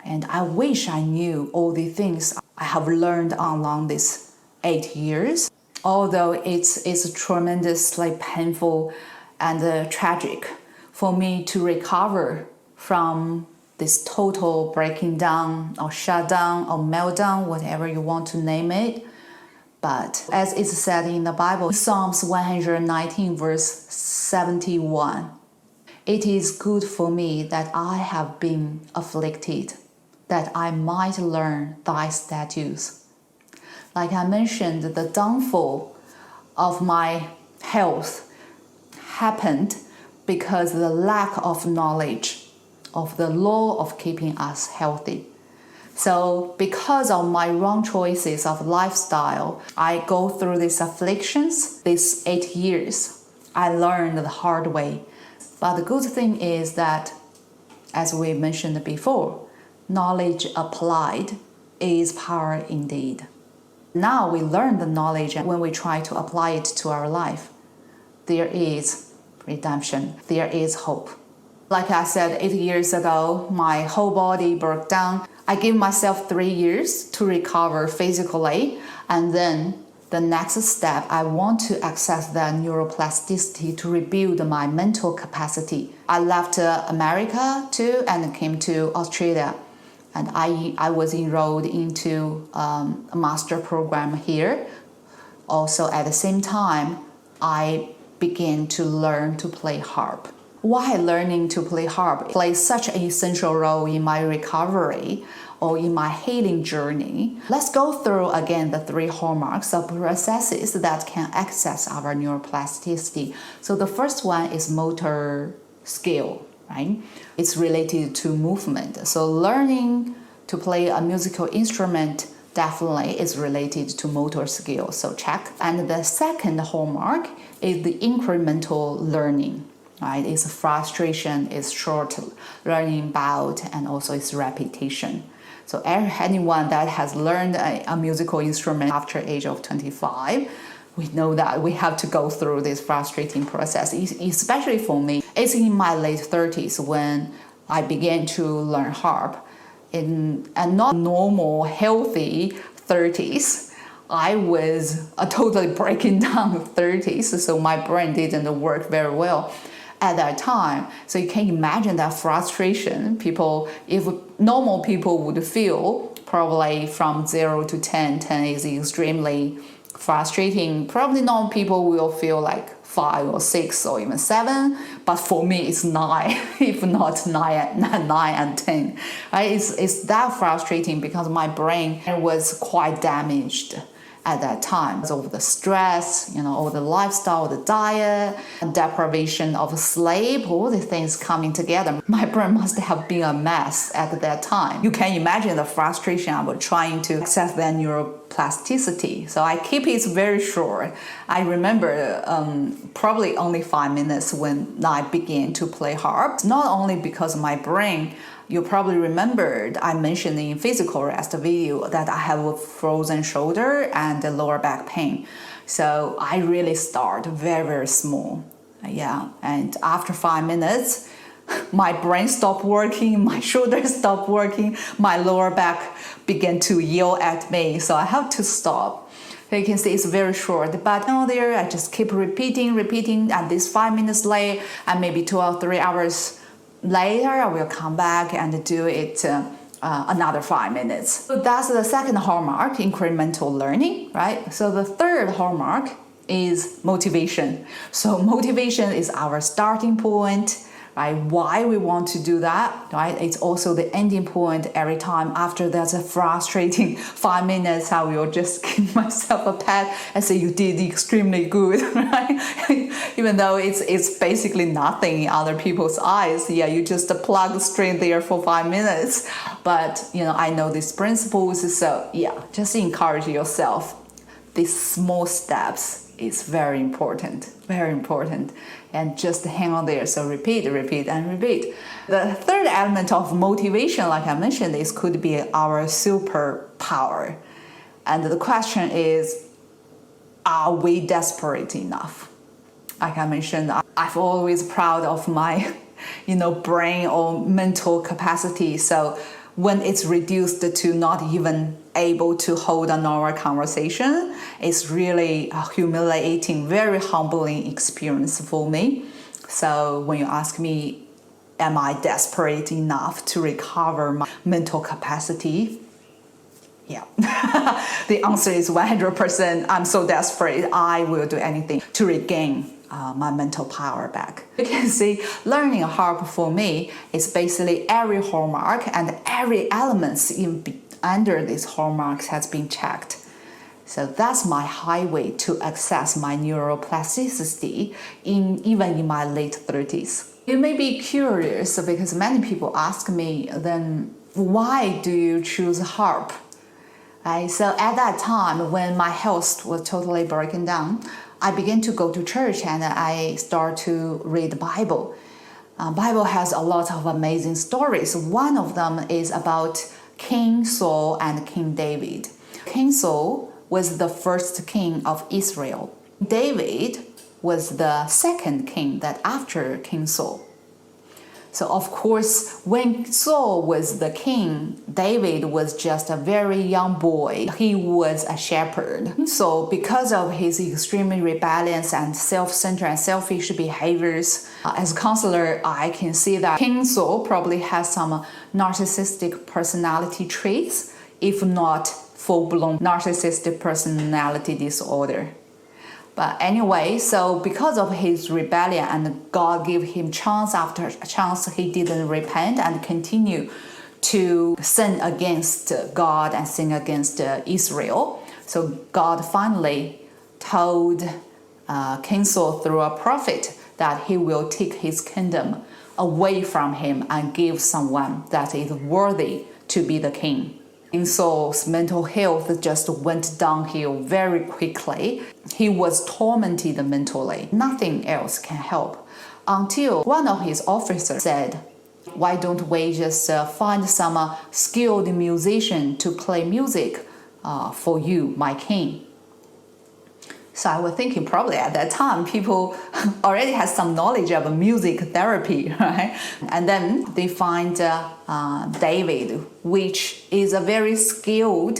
And I wish I knew all the things I have learned along these 8 years. Although it's tremendously painful and tragic for me to recover from this total breaking down or shutdown or meltdown, whatever you want to name it. But as it's said in the Bible, Psalms 119 verse 71, it is good for me that I have been afflicted, that I might learn thy statutes. Like I mentioned, the downfall of my health happened because of the lack of knowledge of the law of keeping us healthy. So because of my wrong choices of lifestyle, I go through these afflictions these 8 years. I learned the hard way. But the good thing is that, as we mentioned before, knowledge applied is power indeed. Now we learn the knowledge, and when we try to apply it to our life, there is redemption, there is hope. Like I said, 8 years ago, my whole body broke down. I gave myself 3 years to recover physically, and then the next step, I want to access that neuroplasticity to rebuild my mental capacity. I left America too and came to Australia. And I was enrolled into a master program here. Also, at the same time, I began to learn to play harp. Why learning to play harp plays such an essential role in my recovery or in my healing journey? Let's go through again the 3 hallmarks of processes that can access our neuroplasticity. So the first one is motor skill, right? It's related to movement. So learning to play a musical instrument definitely is related to motor skill, so check. And the second hallmark is the incremental learning, right? It's frustration, it's short learning bout, and also it's repetition. So anyone that has learned a musical instrument after age of 25, we know that we have to go through this frustrating process, especially for me. It's in my late 30s when I began to learn harp. In a not normal, healthy 30s, I was a totally breaking down 30s, so my brain didn't work very well at that time. So you can imagine that frustration if normal people would feel probably from 0 to 10, 10 is extremely frustrating. Probably normal people will feel like 5 or 6 or even 7, but for me it's 9, if not 9 and 10. Right? It's that frustrating because my brain was quite damaged at that time. So the stress, all the lifestyle, the diet, deprivation of sleep, all the things coming together. My brain must have been a mess at that time. You can imagine the frustration of trying to access that neuroplasticity. So I keep it very short. I remember probably only 5 minutes when I began to play harp. Not only because my brain You probably remembered I mentioned in physical rest video that I have a frozen shoulder and a lower back pain. So I really start very, very small. Yeah, and after 5 minutes, my brain stopped working, my shoulders stopped working, my lower back began to yell at me, so I have to stop. So you can see it's very short, but there I just keep repeating, and this 5 minutes later, and maybe 2 or 3 hours later, I will come back and do it another 5 minutes. So that's the second hallmark, incremental learning, right? So the third hallmark is motivation. So motivation is our starting point, right? Why we want to do that, right? It's also the ending point every time. After that's a frustrating 5 minutes, I will just give myself a pat and say you did extremely good, right? Even though it's basically nothing in other people's eyes. Yeah, you just plug straight there for 5 minutes. But I know these principles, so yeah, just encourage yourself. These small steps is very important, and just hang on there. So repeat. The third element of motivation, like I mentioned, is could be our superpower. And the question is, are we desperate enough? Like I mentioned, I'm always proud of my brain or mental capacity. So when it's reduced to not even able to hold a normal conversation, it's really a humiliating, very humbling experience for me. So when you ask me, am I desperate enough to recover my mental capacity? Yeah. The answer is 100%. I'm so desperate. I will do anything to regain my mental power back. You can see learning a harp for me is basically every hallmark and every elements under these hallmarks has been checked. So that's my highway to access my neuroplasticity even in my late 30s. You may be curious because many people ask me, then why do you choose harp? So at that time when my health was totally broken down, I began to go to church and I start to read the Bible. Bible has a lot of amazing stories. One of them is about King Saul and King David. King Saul was the first king of Israel. David was the second king that after King Saul. So of course, when Saul was the king, David was just a very young boy. He was a shepherd. So because of his extremely rebellious and self-centered and selfish behaviors, as a counselor, I can see that King Saul probably has some narcissistic personality traits, if not full-blown narcissistic personality disorder. But anyway, so because of his rebellion and God gave him chance after chance, he didn't repent and continue to sin against God and sin against Israel. So God finally told King Saul through a prophet that he will take his kingdom away from him and give someone that is worthy to be the king. King Saul's mental health just went downhill very quickly. He was tormented mentally. Nothing else can help. Until one of his officers said, why don't we just find some skilled musician to play music for you, my king? So I was thinking probably at that time people already had some knowledge of music therapy, right? And then they find David, which is a very skilled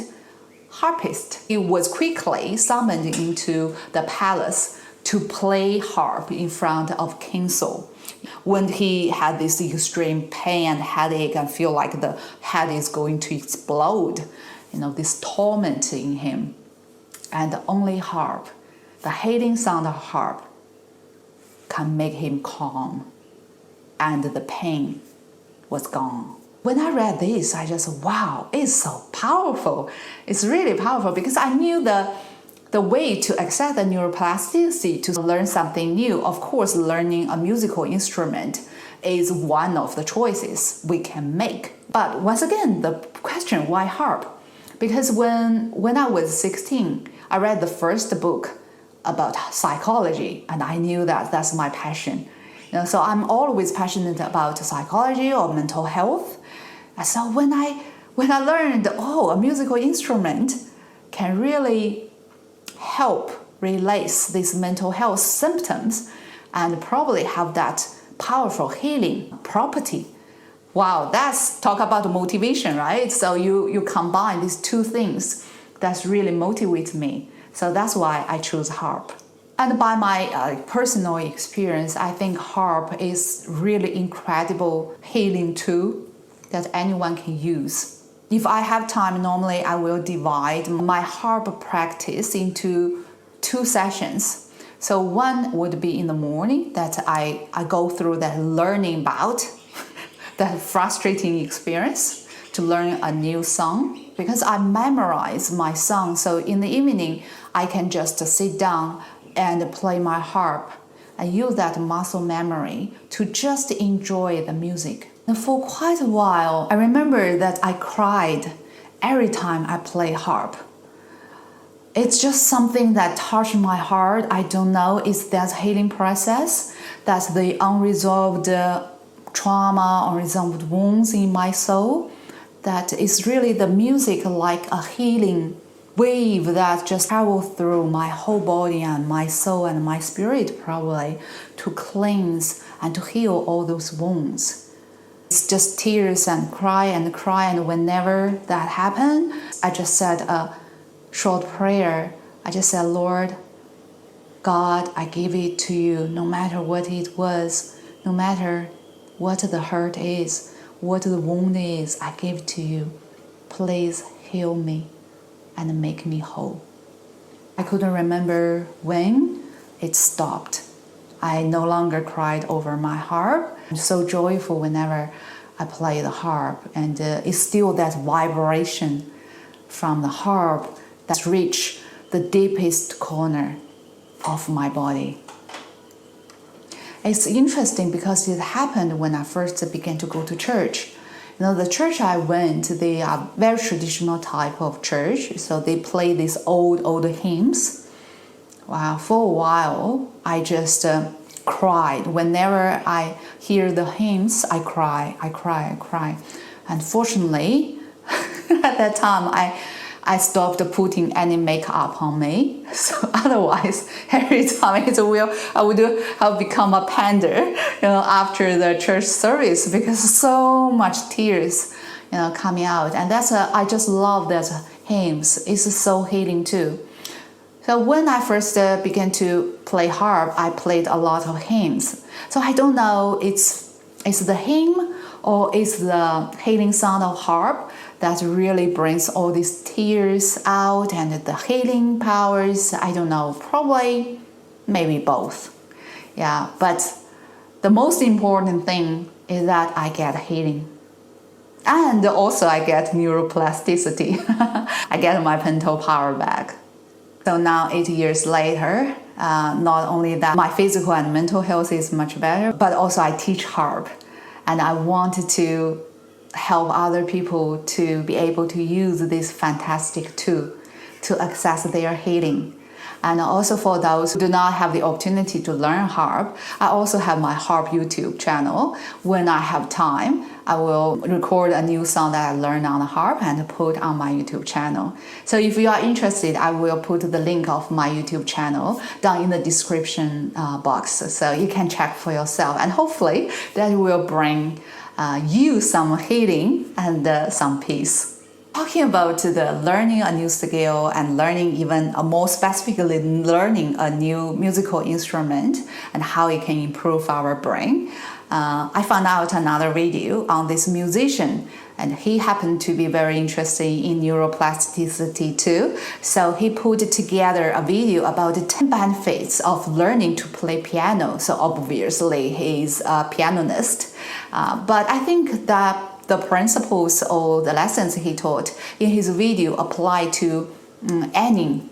harpist. He was quickly summoned into the palace to play harp in front of King Saul. When he had this extreme pain and headache and feel like the head is going to explode, this torment in him. And only harp, the healing sound of harp, can make him calm. And the pain was gone. When I read this, I just, wow, it's so powerful. It's really powerful because I knew the way to access the neuroplasticity to learn something new. Of course, learning a musical instrument is one of the choices we can make. But once again, the question, why harp? Because when I was 16, I read the first book about psychology, and I knew that that's my passion. So I'm always passionate about psychology or mental health. And so when I learned, a musical instrument can really help release these mental health symptoms and probably have that powerful healing property. Wow, that's talk about motivation, right? So you combine these two things, that's really motivates me. So that's why I choose harp. And by my personal experience, I think harp is really incredible healing tool that anyone can use. If I have time, normally I will divide my harp practice into 2 sessions. So one would be in the morning that I go through that learning bout, that frustrating experience to learn a new song, because I memorize my song. So in the evening, I can just sit down and play my harp and use that muscle memory to just enjoy the music. And for quite a while, I remember that I cried every time I play harp. It's just something that touched my heart. I don't know, it's that healing process, that's the unresolved trauma, unresolved wounds in my soul, that is really the music like a healing wave that just travels through my whole body and my soul and my spirit, probably to cleanse and to heal all those wounds. It's just tears and cry, and whenever that happened, I just said a short prayer. I just said, Lord, God, I give it to you, no matter what it was, no matter what the hurt is, what the wound is, I give it to you. Please heal me and make me whole. I couldn't remember when it stopped. I no longer cried over my harp. I'm so joyful whenever I play the harp, and it's still that vibration from the harp that reach the deepest corner of my body. It's interesting because it happened when I first began to go to church. The church I went, they are very traditional type of church, so they play these old hymns. Wow, for a while, I just cried. Whenever I hear the hymns, I cry. Unfortunately, at that time, I stopped putting any makeup on me. So otherwise, every time I would become a panda, after the church service, because so much tears, coming out. And I just love that hymns. It's so healing too. So when I first began to play harp, I played a lot of hymns. So I don't know, it's the hymn or it's the healing sound of harp that really brings all these tears out and the healing powers. I don't know, probably maybe both. Yeah, but the most important thing is that I get healing. And also I get neuroplasticity. I get my mental power back. So now 8 years later, not only that my physical and mental health is much better, but also I teach harp. And I wanted to help other people to be able to use this fantastic tool to access their healing. And also for those who do not have the opportunity to learn harp, I also have my harp YouTube channel. When I have time, I will record a new song that I learned on the harp and put on my YouTube channel. So if you are interested, I will put the link of my YouTube channel down in the description box, so you can check for yourself. And hopefully that will bring you some healing and some peace. Talking about the learning a new skill and learning even more specifically learning a new musical instrument and how it can improve our brain, I found out another video on this musician, and he happened to be very interested in neuroplasticity too. So he put together a video about the 10 benefits of learning to play piano. So obviously he's a pianist, but I think that the principles or the lessons he taught in his video apply to any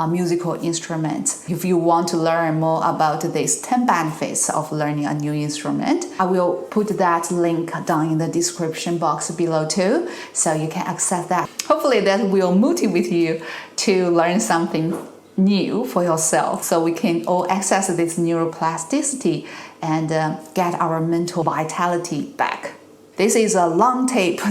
musical instrument. If you want to learn more about these 10 benefits of learning a new instrument, I will put that link down in the description box below too, so you can access that. Hopefully that will motivate you to learn something new for yourself, so we can all access this neuroplasticity and get our mental vitality back. This is a long tape.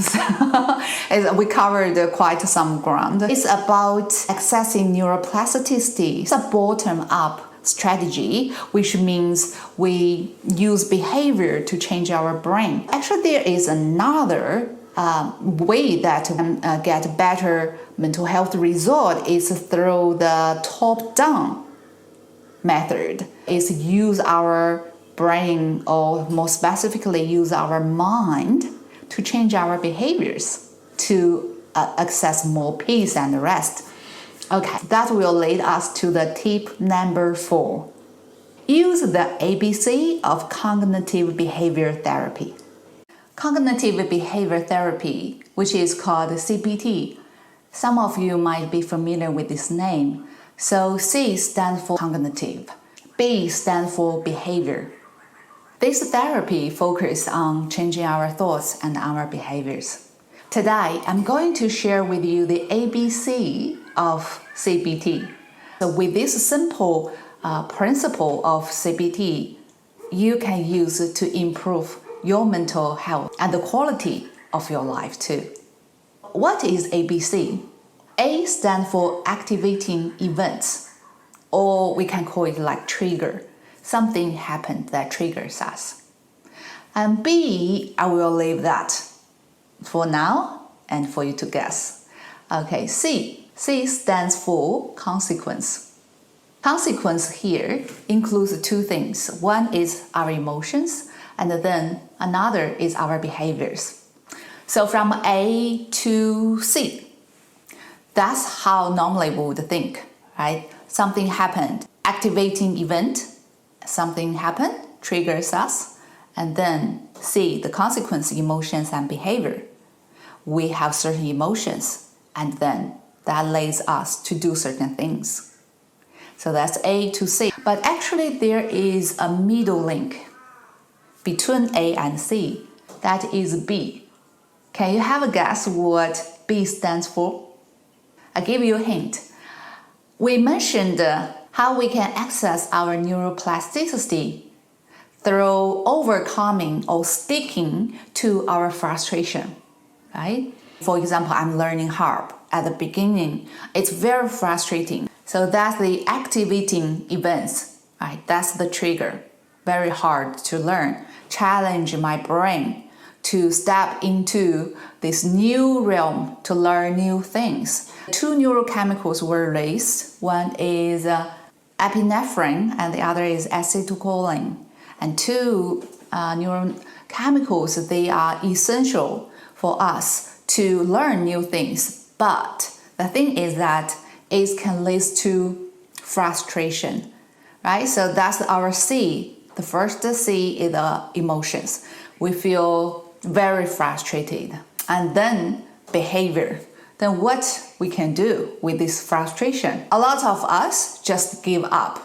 We covered quite some ground. It's about accessing neuroplasticity. It's a bottom-up strategy, which means we use behavior to change our brain. Actually, there is another way that get better mental health result is through the top-down method. Is use our brain, or more specifically use our mind, to change our behaviors to access more peace and rest. Okay, that will lead us to the tip number 4. Use the ABC of cognitive behavior therapy. Cognitive behavior therapy, which is called CBT. Some of you might be familiar with this name. So C stands for cognitive, B stands for behavior. This therapy focuses on changing our thoughts and our behaviors. Today, I'm going to share with you the ABC of CBT. So with this simple principle of CBT, you can use it to improve your mental health and the quality of your life too. What is ABC? A stands for activating events, or we can call it like trigger. Something happened that triggers us. And B, I will leave that for now and for you to guess. Okay, C stands for consequence. Consequence here includes 2 things. One is our emotions, and then another is our behaviors. So from A to C, that's how normally we would think, right? Something happened, activating event, something happened, triggers us, and then C, the consequence, emotions and behavior. We have certain emotions, and then that leads us to do certain things. So that's A to C. But actually there is a middle link between A and C. That is B. Can you have a guess what B stands for? I'll give you a hint. We mentioned how we can access our neuroplasticity through overcoming or sticking to our frustration, right? For example, I'm learning harp. At the beginning, it's very frustrating. So that's the activating events, right? That's the trigger. Very hard to learn. Challenge my brain to step into this new realm to learn new things. 2 neurochemicals were released. One is epinephrine and the other is acetylcholine. And 2 neurochemicals, they are essential for us to learn new things. But the thing is that it can lead to frustration, right? So that's our C. The first C is the emotions. We feel very frustrated. And then behavior. Then what we can do with this frustration? A lot of us just give up,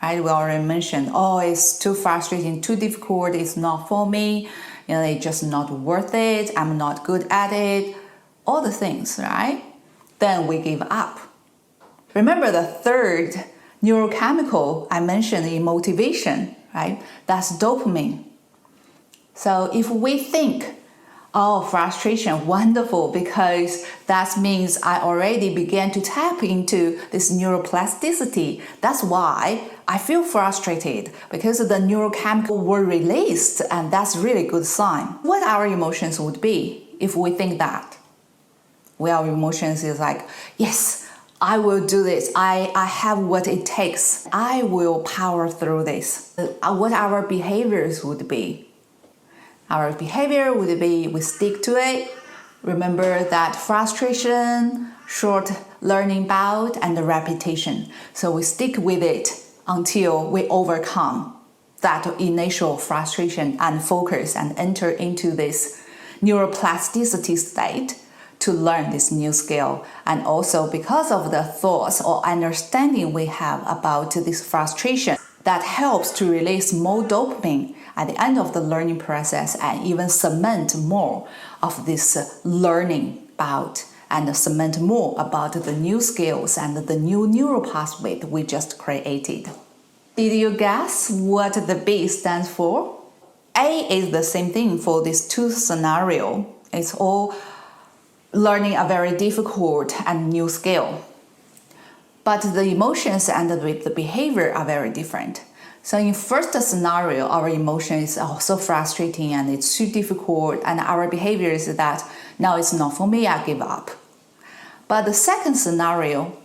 right? We already mentioned, oh, it's too frustrating, too difficult, it's not for me, it's just not worth it, I'm not good at it, all the things, right? Then we give up. Remember the 3rd neurochemical I mentioned in motivation, right? That's dopamine. So if we think, oh, frustration, wonderful, because that means I already began to tap into this neuroplasticity. That's why I feel frustrated, because the neurochemical were released, and that's really good sign. What our emotions would be if we think that? Well, our emotions is like, yes, I will do this. I have what it takes. I will power through this. What our behaviors would be? Our behavior would be we stick to it. Remember that frustration, short learning bout, and repetition. So we stick with it until we overcome that initial frustration and focus and enter into this neuroplasticity state to learn this new skill. And also because of the thoughts or understanding we have about this frustration, that helps to release more dopamine at the end of the learning process and even cement more of this learning bout and cement more about the new skills and the new neural pathway we just created. Did you guess what the B stands for? A is the same thing for this two scenario. It's all learning a very difficult and new skill. But the emotions and the behavior are very different. So in first scenario, our emotion is so frustrating and it's too difficult, and our behavior is that now it's not for me, I give up. But the second scenario,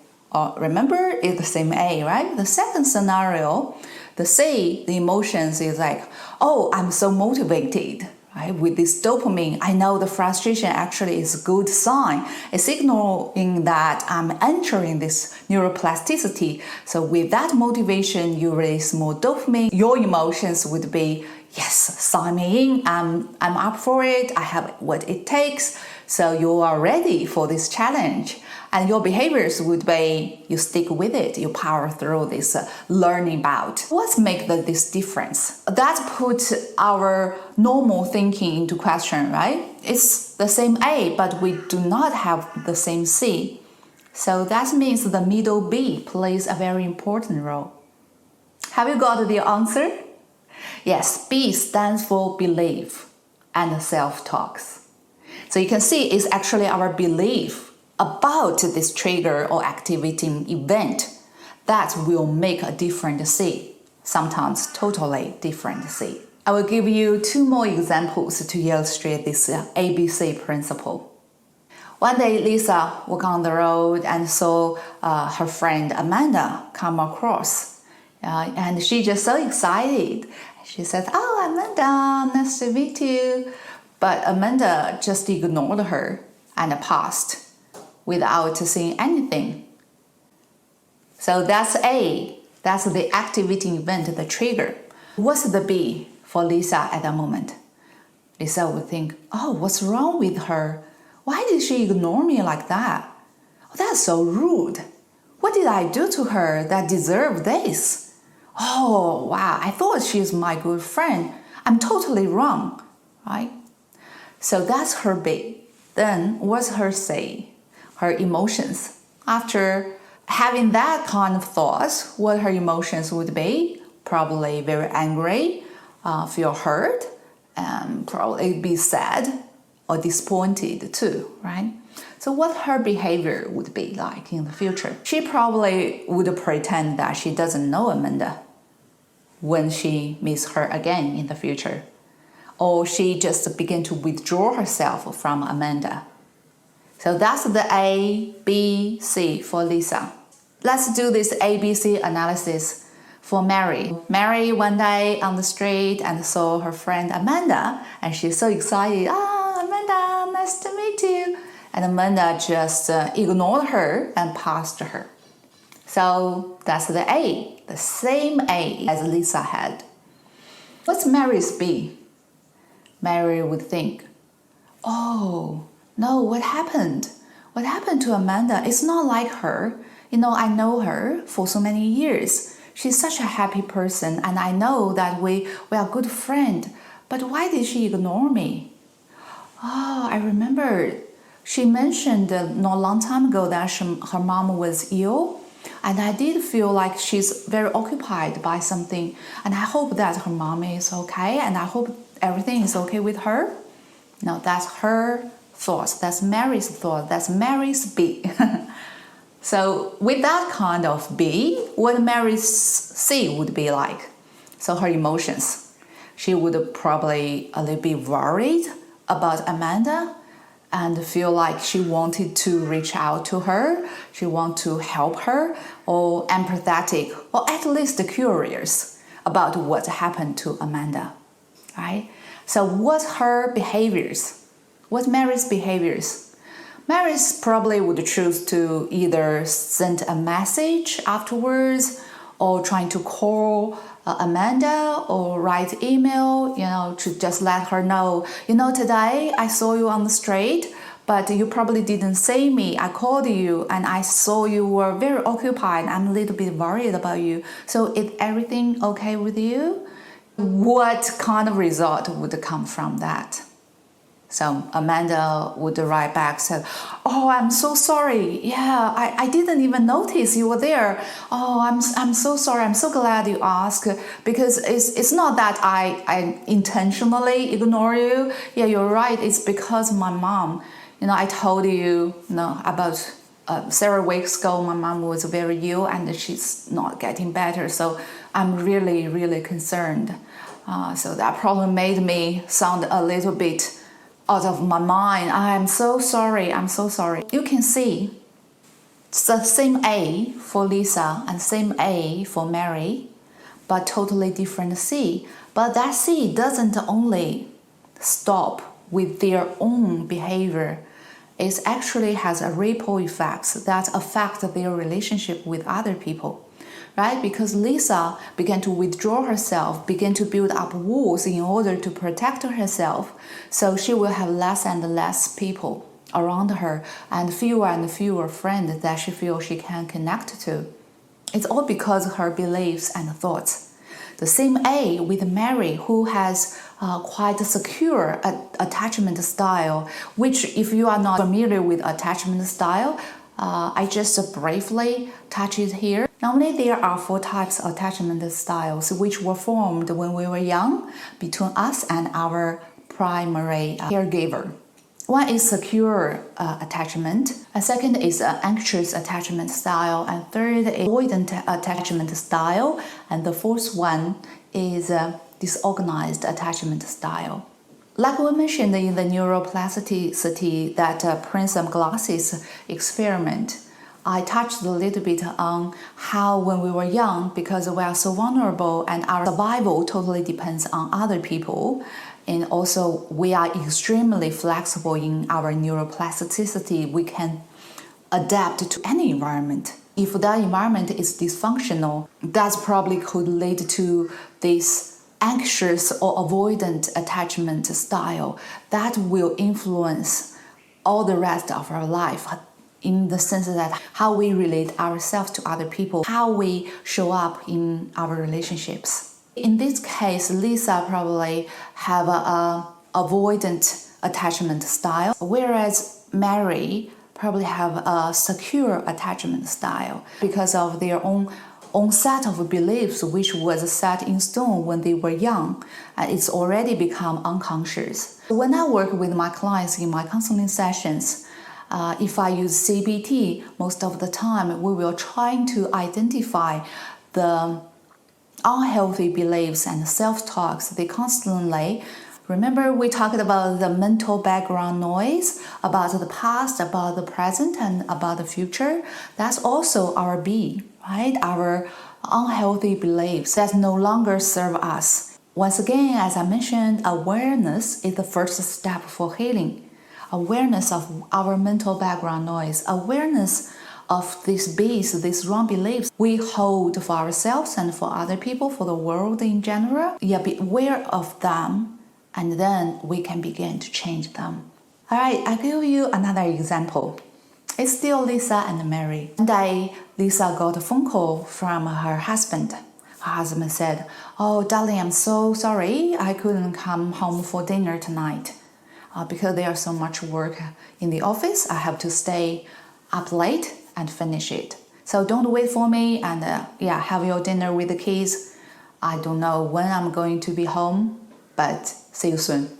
remember, it's the same A, right? The second scenario, the C, the emotions is like, oh, I'm so motivated, right? With this dopamine, I know the frustration actually is a good sign. It's signaling that I'm entering this neuroplasticity. So with that motivation, you release more dopamine. Your emotions would be, yes, sign me in. I'm up for it. I have what it takes. So you are ready for this challenge. And your behaviors would be, you stick with it, you power through this learning bout. What makes this difference? That puts our normal thinking into question, right? It's the same A, but we do not have the same C. So that means the middle B plays a very important role. Have you got the answer? Yes, B stands for belief and self-talks. So you can see it's actually our belief about this trigger or activating event that will make a different C, sometimes totally different C. I will give you two more examples to illustrate this ABC principle. One day, Lisa walked on the road and saw her friend Amanda come across. And she just so excited. She said, "Oh, Amanda, nice to meet you." But Amanda just ignored her and passed without saying anything. So that's A. That's the activating event, the trigger. What's the B for Lisa at that moment? Lisa would think, oh, what's wrong with her? Why did she ignore me like that? Oh, that's so rude. What did I do to her that deserved this? Oh, wow, I thought she's my good friend. I'm totally wrong, right? So that's her B. Then what's her C? Her emotions. After having that kind of thoughts, what her emotions would be? Probably very angry, feel hurt, and probably be sad or disappointed too, right? So what her behavior would be like in the future? She probably would pretend that she doesn't know Amanda when she meets her again in the future. Or she just begin to withdraw herself from Amanda. So that's the A, B, C for Lisa. Let's do this ABC analysis for Mary. Mary one day on the street and saw her friend Amanda, and she's so excited. Ah, Amanda, nice to meet you. And Amanda just ignored her and passed her. So that's the A, the same A as Lisa had. What's Mary's B? Mary would think, oh, no, what happened? What happened to Amanda? It's not like her. You know, I know her for so many years. She's such a happy person, and I know that we are good friends. But why did she ignore me? Oh, I remember she mentioned not a long time ago that her mom was ill, and I did feel like she's very occupied by something, and I hope that her mom is okay, and I hope everything is okay with her. No, that's her thoughts. That's Mary's thought. That's Mary's B. So with that kind of B, what Mary's C would be like? So her emotions. She would probably a little bit worried about Amanda and feel like she wanted to reach out to her, she wanted to help her, or empathetic, or at least curious about what happened to Amanda, right? So what's her behaviors? What's Mary's behaviors? Mary's probably would choose to either send a message afterwards or trying to call Amanda or write email, to just let her know, today I saw you on the street, but you probably didn't see me. I called you and I saw you were very occupied. I'm a little bit worried about you. So is everything okay with you? What kind of result would come from that? So Amanda would write back, said, "Oh, I'm so sorry. Yeah, I didn't even notice you were there. Oh, I'm so sorry. I'm so glad you asked, because it's not that I intentionally ignore you. Yeah, you're right. It's because my mom, I told you, about several weeks ago, my mom was very ill and she's not getting better. So I'm really, really concerned. So that probably made me sound a little bit out of my mind. I'm so sorry. I'm so sorry." You can see it's the same A for Lisa and same A for Mary, but totally different C. But that C doesn't only stop with their own behavior. It actually has a ripple effects that affect their relationship with other people. Right? Because Lisa began to withdraw herself, began to build up walls in order to protect herself. So she will have less and less people around her and fewer friends that she feels she can connect to. It's all because of her beliefs and thoughts. The same A with Mary, who has quite a secure attachment style, which if you are not familiar with attachment style, I just briefly touch it here. Normally, there are 4 types of attachment styles which were formed when we were young between us and our primary caregiver. One is secure attachment, a second is anxious attachment style, and third is avoidant attachment style, and the fourth one is disorganized attachment style. Like we mentioned in the neuroplasticity, that prism glasses experiment, I touched a little bit on how when we were young, because we are so vulnerable and our survival totally depends on other people, and also we are extremely flexible in our neuroplasticity, we can adapt to any environment. If that environment is dysfunctional, that probably could lead to this anxious or avoidant attachment style that will influence all the rest of our life, in the sense that how we relate ourselves to other people, how we show up in our relationships. In this case, Lisa probably have a avoidant attachment style, whereas Mary probably have a secure attachment style because of their own set of beliefs, which was set in stone when they were young, and it's already become unconscious. When I work with my clients in my counseling sessions, if I use CBT, most of the time we will try to identify the unhealthy beliefs and self-talks they constantly. Remember, we talked about the mental background noise, about the past, about the present, and about the future. That's also our B, right? Our unhealthy beliefs that no longer serve us. Once again, as I mentioned, awareness is the first step for healing. Awareness of our mental background noise, awareness of these B's, these wrong beliefs we hold for ourselves and for other people, for the world in general. Yeah, be aware of them, and then we can begin to change them. All right, I'll give you another example. It's still Lisa and Mary. One day, Lisa got a phone call from her husband. Her husband said, "Oh, darling, I'm so sorry I couldn't come home for dinner tonight. Because there's so much work in the office, I have to stay up late and finish it. So don't wait for me and have your dinner with the kids. I don't know when I'm going to be home, but see you soon."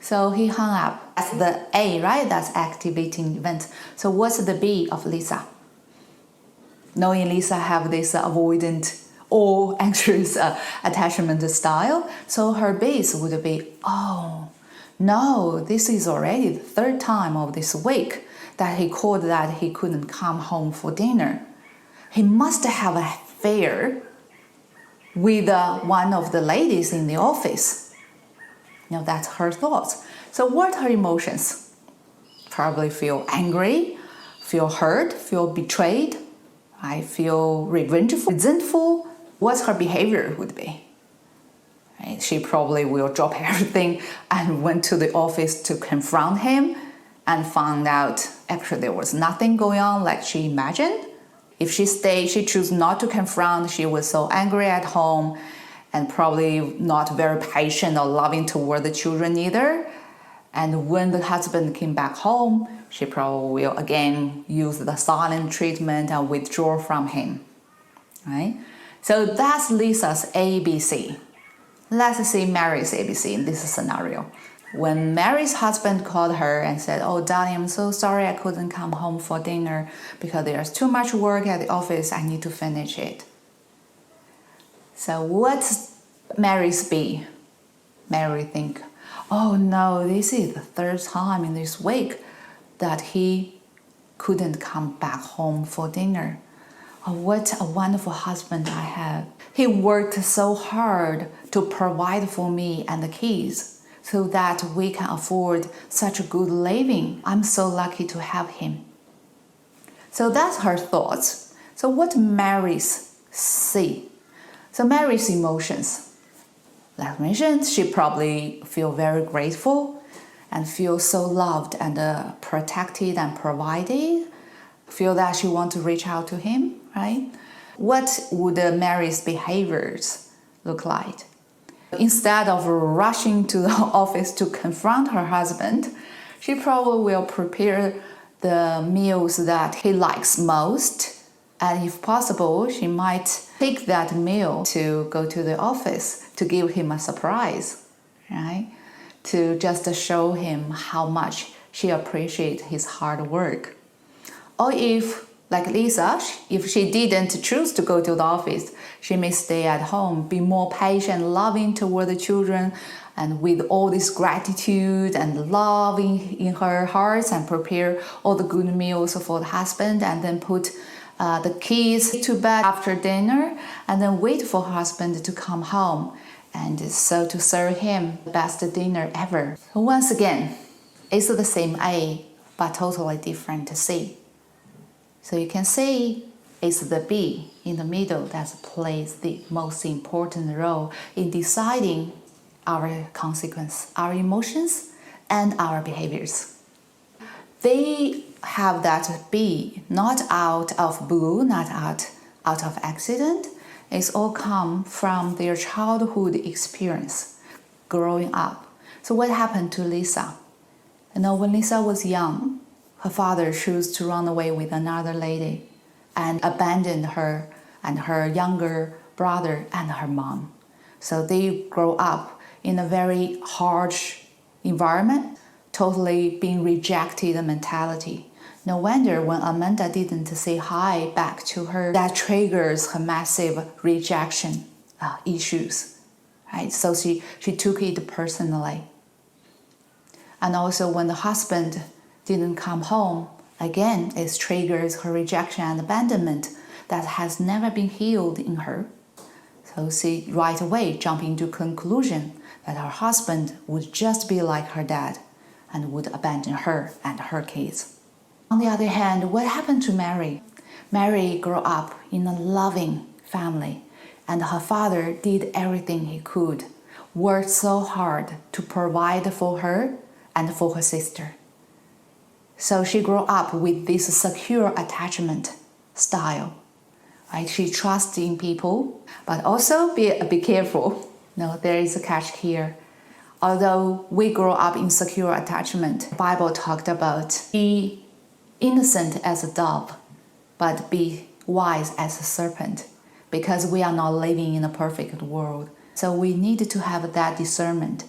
So he hung up. That's the A, right? That's activating event. So what's the B of Lisa? Knowing Lisa have this avoidant or anxious attachment style, so her base would be, "Oh, no, this is already the 3rd time of this week that he called that he couldn't come home for dinner. He must have an affair with one of the ladies in the office." That's her thoughts. So what are her emotions? Probably feel angry, feel hurt, feel betrayed, I feel revengeful, resentful. What her behavior would be? Right? She probably will drop everything and went to the office to confront him and found out actually there was nothing going on like she imagined. If she stayed, she chose not to confront. She was so angry at home and probably not very patient or loving toward the children either. And when the husband came back home, she probably will again use the silent treatment and withdraw from him, right? So that's Lisa's ABC. Let's see Mary's ABC in this scenario. When Mary's husband called her and said, "Oh, darling, I'm so sorry I couldn't come home for dinner because there's too much work at the office. I need to finish it." So what's Mary's B? Mary think, "Oh no, this is the third time in this week that he couldn't come back home for dinner. Oh, what a wonderful husband I have. He worked so hard to provide for me and the kids so that we can afford such a good living. I'm so lucky to have him." So that's her thoughts. So what Mary's C? So Mary's emotions. Like mentioned, she probably feel very grateful and feel so loved and protected and provided. Feel that she want to reach out to him, right? What would Mary's behaviors look like? Instead of rushing to the office to confront her husband, she probably will prepare the meals that he likes most. And if possible, she might take that meal to go to the office to give him a surprise, right? To just show him how much she appreciates his hard work. Or if, like Lisa, if she didn't choose to go to the office, she may stay at home, be more patient, loving toward the children, and with all this gratitude and love in her heart, and prepare all the good meals for the husband, and then put the kids to bed after dinner, and then wait for her husband to come home, and so to serve him the best dinner ever. So once again, it's the same A, but totally different C. So you can see it's the B in the middle that plays the most important role in deciding our consequence, our emotions, and our behaviors. They have that B not out of blue, not out of accident. It's all come from their childhood experience, growing up. So what happened to Lisa? When Lisa was young, her father chose to run away with another lady and abandoned her and her younger brother and her mom. So they grow up in a very harsh environment, totally being rejected mentality. No wonder when Amanda didn't say hi back to her, that triggers her massive rejection issues, right? So she took it personally. And also when the husband didn't come home, again, it triggers her rejection and abandonment that has never been healed in her. So she right away jumped into conclusion that her husband would just be like her dad and would abandon her and her kids. On the other hand, what happened to Mary? Mary grew up in a loving family, and her father did everything he could, worked so hard to provide for her and for her sister. So she grew up with this secure attachment style. Right? She trusts in people, but also be careful. No, there is a catch here. Although we grow up in secure attachment, the Bible talked about be innocent as a dove, but be wise as a serpent, because we are not living in a perfect world. So we need to have that discernment,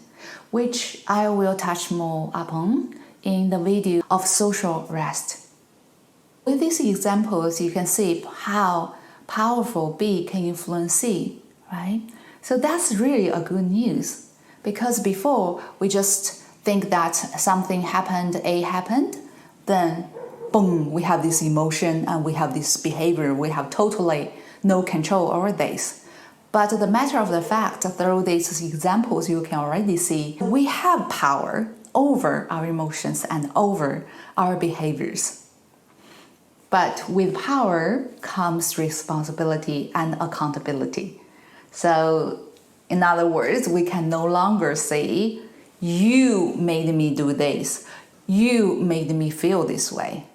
which I will touch more upon in the video of social rest. With these examples, you can see how powerful B can influence C, right? So that's really a good news, because before we just think that something happened, A happened, then boom, we have this emotion and we have this behavior, we have totally no control over this. But the matter of the fact, through these examples, you can already see we have power over our emotions and over our behaviors. But with power comes responsibility and accountability. So, in other words, we can no longer say, you made me do this, you made me feel this way.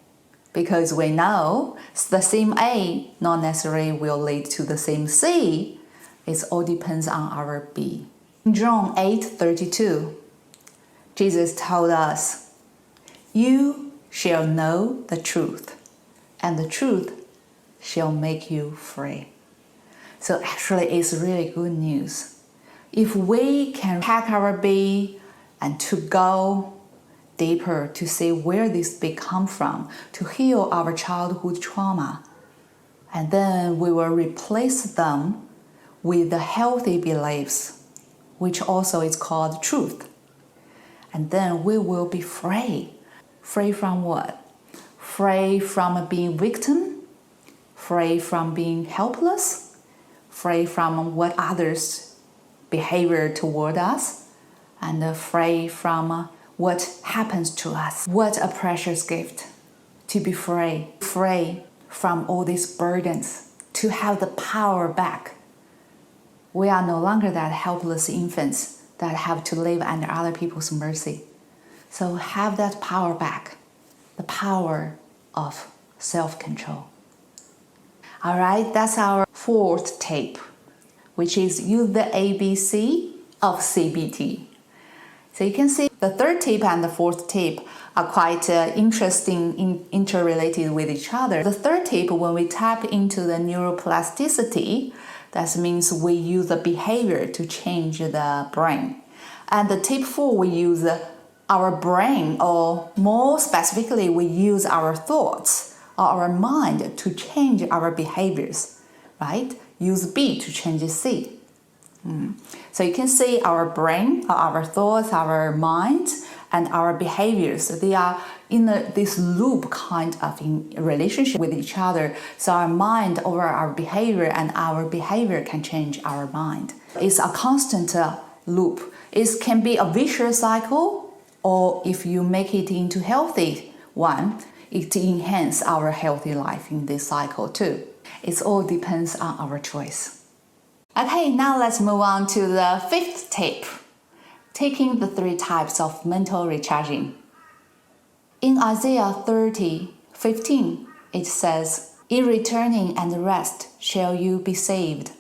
Because we know the same A not necessarily will lead to the same C. It all depends on our B. In John 8:32, Jesus told us, "You shall know the truth, and the truth shall make you free." So actually, it's really good news. If we can hack our being and to go deeper to see where this big come from, to heal our childhood trauma, and then we will replace them with the healthy beliefs, which also is called truth. And then we will be free. Free from what? Free from being victim, free from being helpless, free from what others' behavior toward us, and free from what happens to us. What a precious gift to be free from all these burdens, to have the power back. We are no longer that helpless infants that have to live under other people's mercy. So have that power back, the power of self-control. All right, that's our fourth tip, which is use the ABC of CBT. So you can see the third tip and the fourth tip are quite interesting, interrelated with each other. The third tip, when we tap into the neuroplasticity, that means we use the behavior to change the brain. And the tip 4, we use our brain, or more specifically, we use our thoughts or our mind to change our behaviors, right? Use B to change C. So you can see our brain, our thoughts, our mind, and our behaviors, they are in this loop kind of in relationship with each other. So our mind over our behavior, and our behavior can change our mind. It's a constant loop. It can be a vicious cycle, or if you make it into healthy one, it enhances our healthy life in this cycle too. It all depends on our choice. Okay, now let's move on to the fifth tip, taking the 3 types of mental recharging. In Isaiah 30:15, it says, "In returning and rest shall you be saved.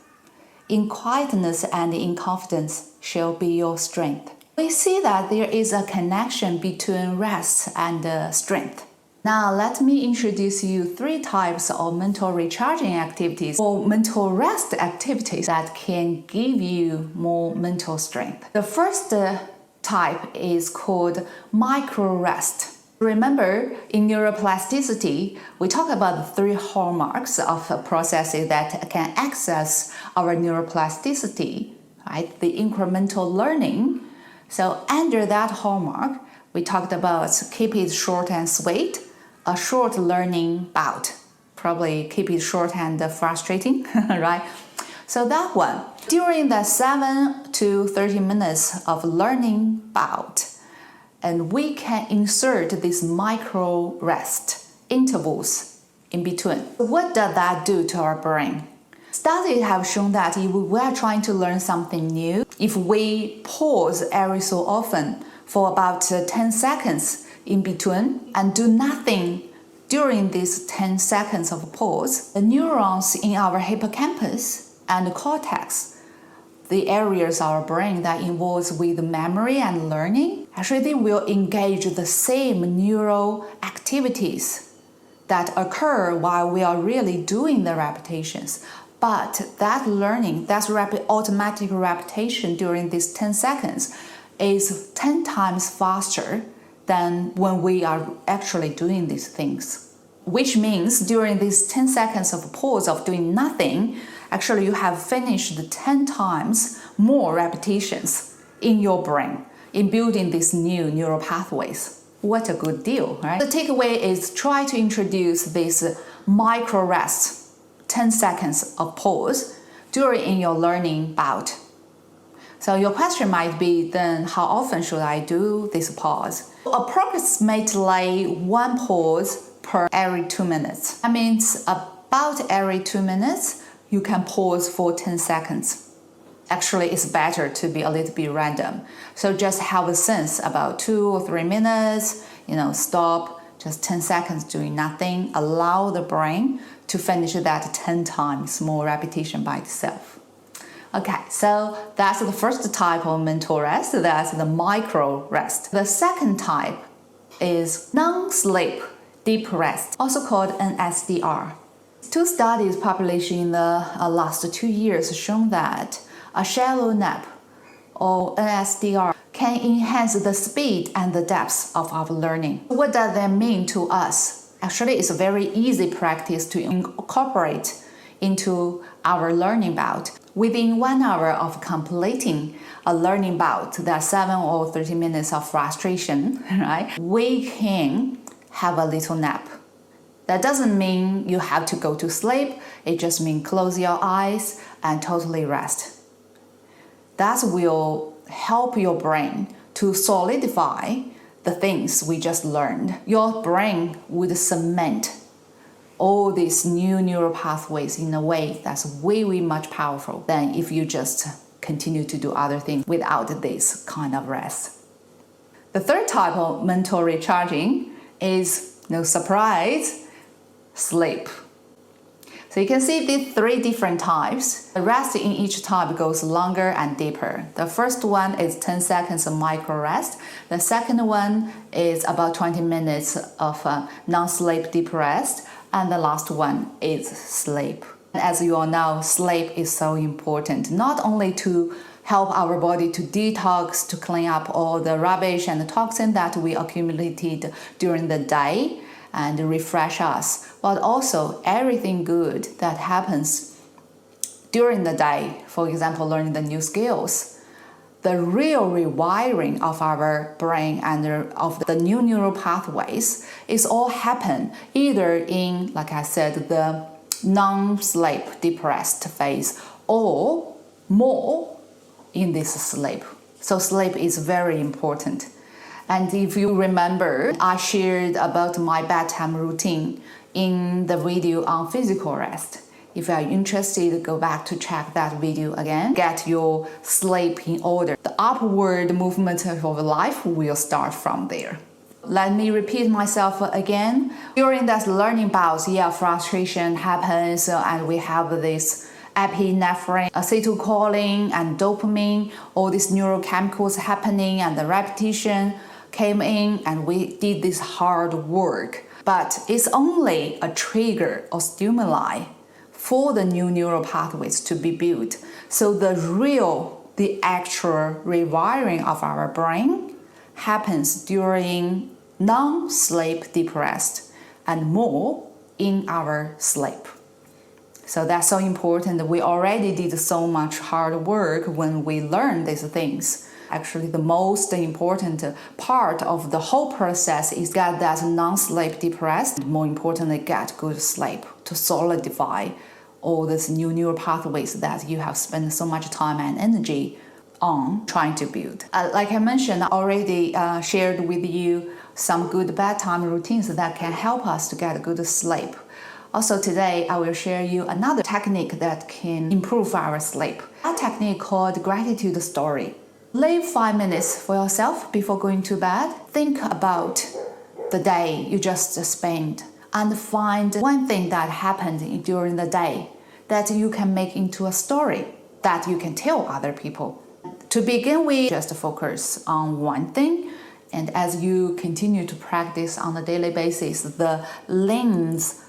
In quietness and in confidence shall be your strength." We see that there is a connection between rest and strength. Now let me introduce you 3 types of mental recharging activities, or mental rest activities, that can give you more mental strength. The first type is called micro rest. Remember, in neuroplasticity, we talk about the 3 hallmarks of processes that can access our neuroplasticity, right? The incremental learning. So under that hallmark, we talked about keep it short and sweet, a short learning bout. Probably keep it short and frustrating, right? So that one, during the 7 to 30 minutes of learning bout, and we can insert these micro rest intervals in between. What does that do to our brain? Studies have shown that if we are trying to learn something new, if we pause every so often for about 10 seconds in between and do nothing during these 10 seconds of pause, the neurons in our hippocampus and cortex, the areas of our brain that involves with memory and learning, actually they will engage the same neural activities that occur while we are really doing the repetitions. But that learning, that automatic repetition during these 10 seconds is 10 times faster than when we are actually doing these things. Which means during these 10 seconds of pause of doing nothing, actually you have finished 10 times more repetitions in your brain in building these new neural pathways. What a good deal, right? The takeaway is try to introduce this micro rest, 10 seconds of pause during your learning bout. So your question might be, then how often should I do this pause? Approximately 1 pause per every 2 minutes. That means about every 2 minutes, you can pause for 10 seconds. Actually, it's better to be a little bit random. So just have a sense about 2 or 3 minutes, stop, just 10 seconds doing nothing. Allow the brain to finish that 10 times more repetition by itself. Okay, so that's the first type of mental rest, that's the micro rest. The second type is non-sleep deep rest, also called NSDR. Two studies published in the last 2 years shown that a shallow nap or NSDR can enhance the speed and the depth of our learning. What does that mean to us? Actually, it's a very easy practice to incorporate into our learning bout. Within 1 hour of completing a learning bout, that's 7 or 30 minutes of frustration, right? We can have a little nap. That doesn't mean you have to go to sleep. It just means close your eyes and totally rest. That will help your brain to solidify the things we just learned. Your brain would cement all these new neural pathways in a way that's way much powerful than if you just continue to do other things without this kind of rest. The third type of mental recharging is, no surprise, sleep. So you can see these 3 different types. The rest in each type goes longer and deeper. The first one is 10 seconds of micro rest. The second one is about 20 minutes of non-sleep deep rest. And the last one is sleep. As you all know, sleep is so important, not only to help our body to detox, to clean up all the rubbish and the toxin that we accumulated during the day and refresh us, but also everything good that happens during the day, for example, learning the new skills. The real rewiring of our brain and of the new neural pathways is all happen either in, like I said, the non-sleep depressed phase or more in this sleep. So sleep is very important. And if you remember, I shared about my bedtime routine in the video on physical rest. If you are interested, go back to check that video again. Get your sleep in order. The upward movement of life will start from there. Let me repeat myself again. During that learning bout, frustration happens and we have this epinephrine, acetylcholine, and dopamine, all these neurochemicals happening, and the repetition came in and we did this hard work. But it's only a trigger or stimuli for the new neural pathways to be built. So the actual rewiring of our brain happens during non-sleep deep rest and more in our sleep. So that's so important. We already did so much hard work when we learn these things. Actually, the most important part of the whole process is get that non-sleep deep rest. More importantly, get good sleep to solidify all these new neural pathways that you have spent so much time and energy on trying to build. Like I mentioned, I already shared with you some good bedtime routines that can help us to get good sleep. Also today, I will share you another technique that can improve our sleep. A technique called gratitude story. Leave 5 minutes for yourself before going to bed. Think about the day you just spent and find one thing that happened during the day that you can make into a story that you can tell other people. To begin with, just focus on one thing, and as you continue to practice on a daily basis, the lens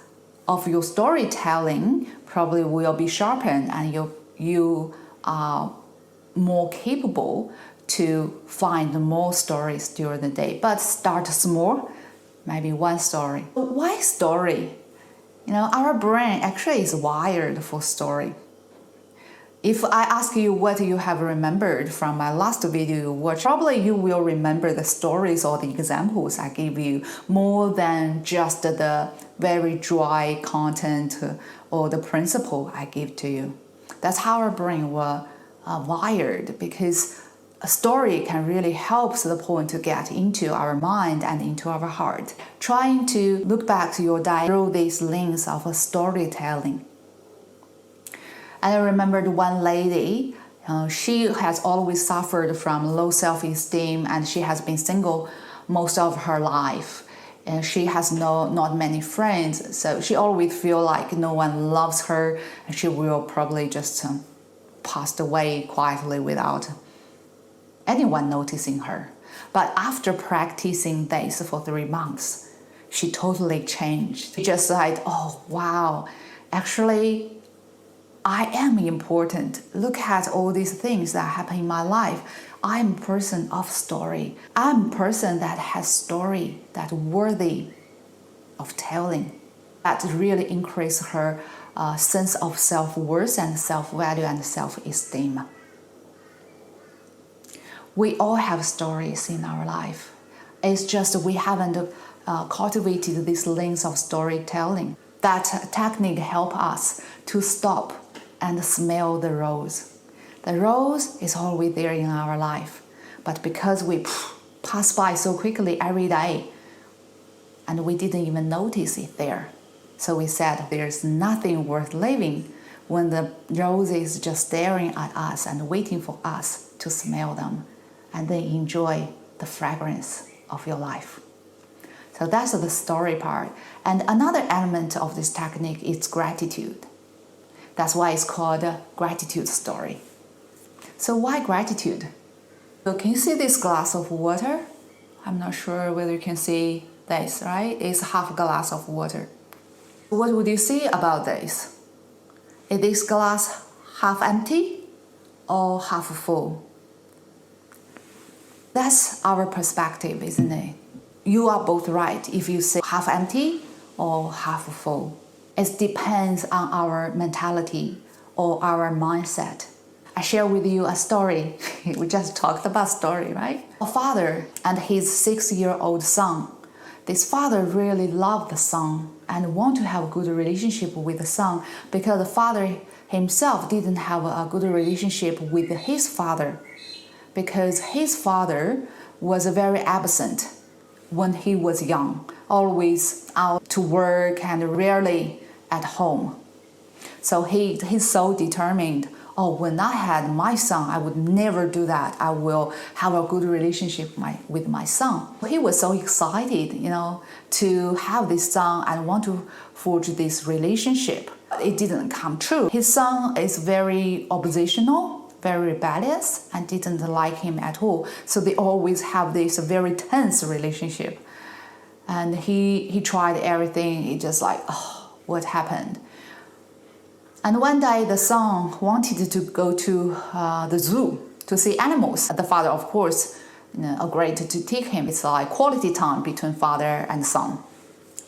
of your storytelling probably will be sharpened and you are more capable to find more stories during the day. But start small, maybe one story. Why story? Our brain actually is wired for story. If I ask you what you have remembered from my last video you watched, probably you will remember the stories or the examples I gave you more than just the very dry content or the principle I give to you. That's how our brain was wired, because a story can really help the point to get into our mind and into our heart. Trying to look back to your day through this lens of a storytelling. And I remembered one lady, she has always suffered from low self-esteem and she has been single most of her life. And she has not many friends, so she always feels like no one loves her and she will probably just passed away quietly without anyone noticing her. But after practicing this for 3 months, she totally changed. She just said, oh, wow, actually, I am important. Look at all these things that happen in my life. I'm a person of story. I'm a person that has story that worthy of telling. That really increased her sense of self-worth and self-value and self-esteem. We all have stories in our life. It's just we haven't cultivated this lens of storytelling. That technique helps us to stop and smell the rose. The rose is always there in our life, but because we pass by so quickly every day, and we didn't even notice it there. So we said there's nothing worth living when the rose is just staring at us and waiting for us to smell them and then enjoy the fragrance of your life. So that's the story part. And another element of this technique is gratitude. That's why it's called a gratitude story. So why gratitude? So can you see this glass of water? I'm not sure whether you can see this, right? It's half a glass of water. What would you say about this? Is this glass half empty or half full? That's our perspective, isn't it? You are both right if you say half empty or half full. It depends on our mentality or our mindset. I share with you a story. We just talked about story, right? A father and his 6-year-old son. This father really loved the son and want to have a good relationship with the son because the father himself didn't have a good relationship with his father because his father was very absent when he was young, always out to work and rarely at home. So he's so determined, oh, when I had my son, I would never do that. I will have a good relationship with my son. He was so excited, to have this son and want to forge this relationship. It didn't come true. His son is very oppositional, very rebellious, and didn't like him at all. So they always have this very tense relationship. And he tried everything. He just like, oh, what happened? And one day the son wanted to go to the zoo to see animals. The father, of course, agreed to take him. It's like quality time between father and son.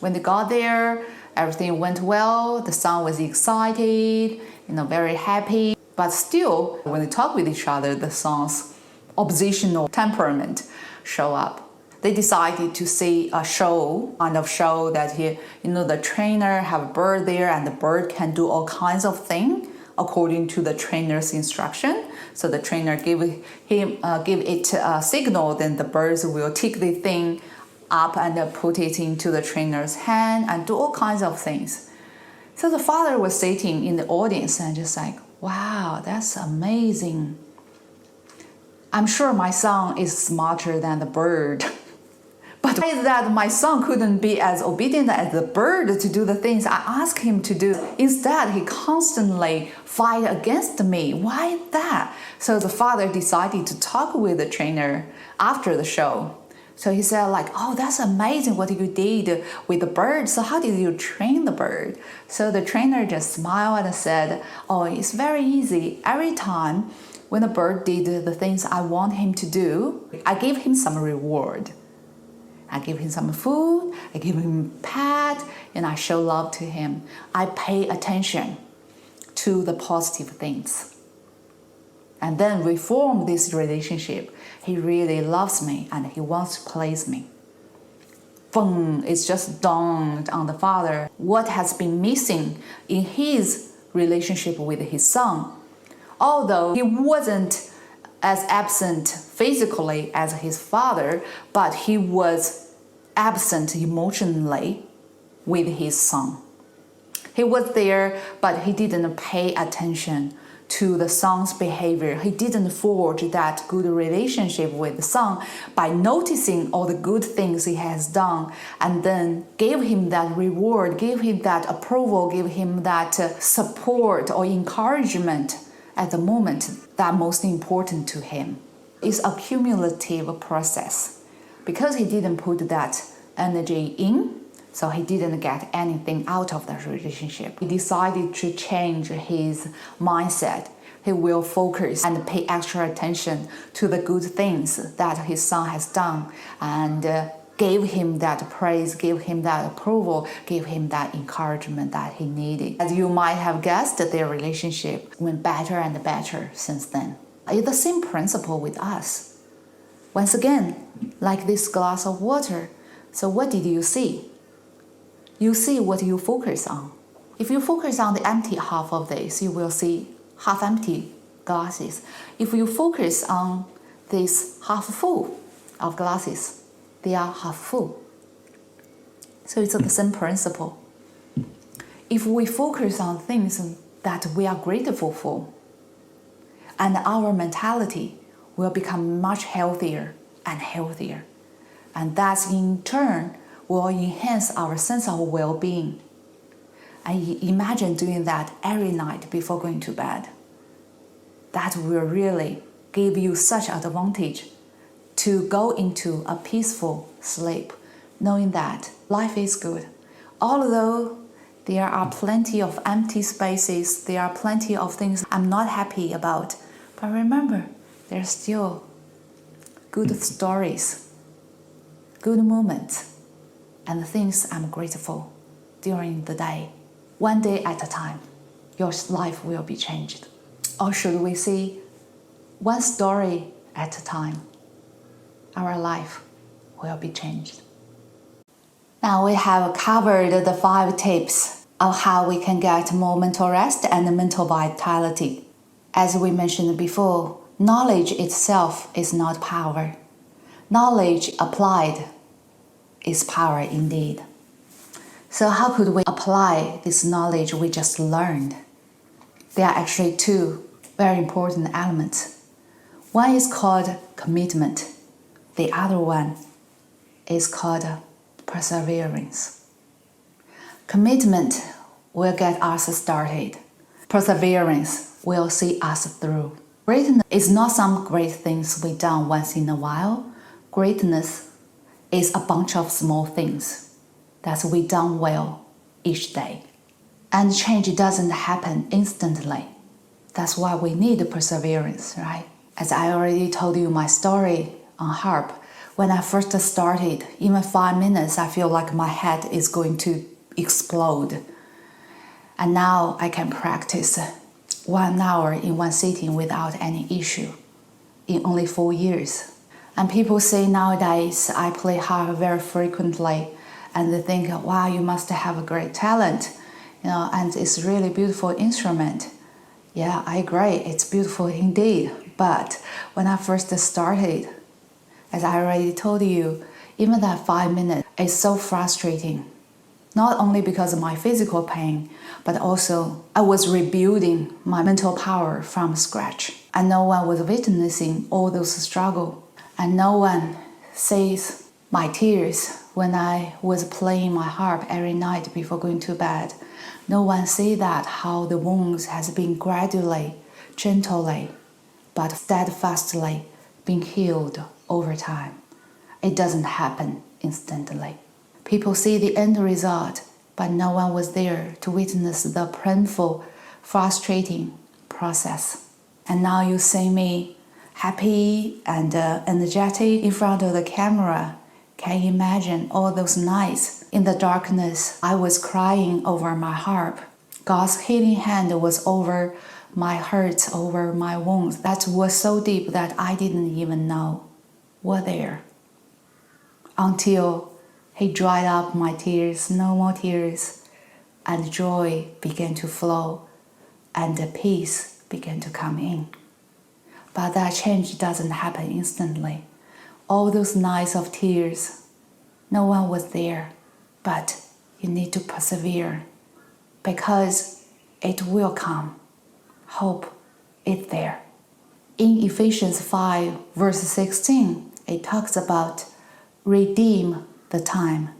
When they got there, everything went well. The son was excited, very happy. But still, when they talk with each other, the son's oppositional temperament show up. They decided to see a kind of show that the trainer have a bird there and the bird can do all kinds of things according to the trainer's instruction. So the trainer give it a signal, then the birds will take the thing up and put it into the trainer's hand and do all kinds of things. So the father was sitting in the audience and just like, wow, that's amazing. I'm sure my son is smarter than the bird. But why is that my son couldn't be as obedient as the bird to do the things I asked him to do? Instead, he constantly fight against me. Why that? So the father decided to talk with the trainer after the show. So he said oh, that's amazing what you did with the bird. So how did you train the bird? So the trainer just smiled and said, oh, it's very easy. Every time when the bird did the things I want him to do, I give him some reward. I give him some food, I give him a pet, and I show love to him. I pay attention to the positive things. And then we form this relationship. He really loves me and he wants to please me. Boom, it's just dawned on the father what has been missing in his relationship with his son. Although he wasn't as absent physically as his father, but he was absent emotionally with his son. He was there, but he didn't pay attention to the son's behavior. He didn't forge that good relationship with the son by noticing all the good things he has done and then gave him that reward, gave him that approval, gave him that support or encouragement at the moment that most important to him. It's a cumulative process. Because he didn't put that energy in, so he didn't get anything out of the relationship. He decided to change his mindset. He will focus and pay extra attention to the good things that his son has done and gave him that praise, gave him that approval, gave him that encouragement that he needed. As you might have guessed, their relationship went better and better since then. It's the same principle with us. Once again, like this glass of water, so what did you see? You see what you focus on. If you focus on the empty half of this, you will see half-empty glasses. If you focus on this half full of glasses, they are half full. So it's the same principle. If we focus on things that we are grateful for, and our mentality will become much healthier and healthier. And that in turn will enhance our sense of well-being. And imagine doing that every night before going to bed. That will really give you such advantage to go into a peaceful sleep, knowing that life is good. Although there are plenty of empty spaces, there are plenty of things I'm not happy about, but remember, there's still good stories, good moments, and things I'm grateful during the day. One day at a time, your life will be changed. Or should we say, one story at a time, our life will be changed. Now we have covered the 5 tips of how we can get more mental rest and mental vitality. As we mentioned before, knowledge itself is not power. Knowledge applied is power indeed. So how could we apply this knowledge we just learned? There are actually 2 very important elements. One is called commitment. The other one is called perseverance. Commitment will get us started. Perseverance will see us through. Greatness is not some great things we done once in a while. Greatness is a bunch of small things that we done well each day. And change doesn't happen instantly. That's why we need perseverance, right? As I already told you my story on harp, when I first started, even 5 minutes, I feel like my head is going to explode. And now I can practice 1 hour in one sitting without any issue in only 4 years. And people say nowadays I play harp very frequently, and they think, wow, you must have a great talent, and it's a really beautiful instrument. Yeah, I agree, it's beautiful indeed. But when I first started, as I already told you, even that 5 minutes is so frustrating. Not only because of my physical pain, but also I was rebuilding my mental power from scratch. And no one was witnessing all those struggles. And no one sees my tears when I was playing my harp every night before going to bed. No one sees that how the wounds has been gradually, gently, but steadfastly being healed over time. It doesn't happen instantly. People see the end result, but no one was there to witness the painful, frustrating process. And now you see me happy and energetic in front of the camera. Can you imagine all those nights in the darkness I was crying over my harp? God's healing hand was over my hurts, over my wounds. That was so deep that I didn't even know were there. Until He dried up my tears, no more tears, and joy began to flow, and peace began to come in. But that change doesn't happen instantly. All those nights of tears, no one was there, but you need to persevere, because it will come. Hope is there. In Ephesians 5, verse 16, it talks about redeem the time.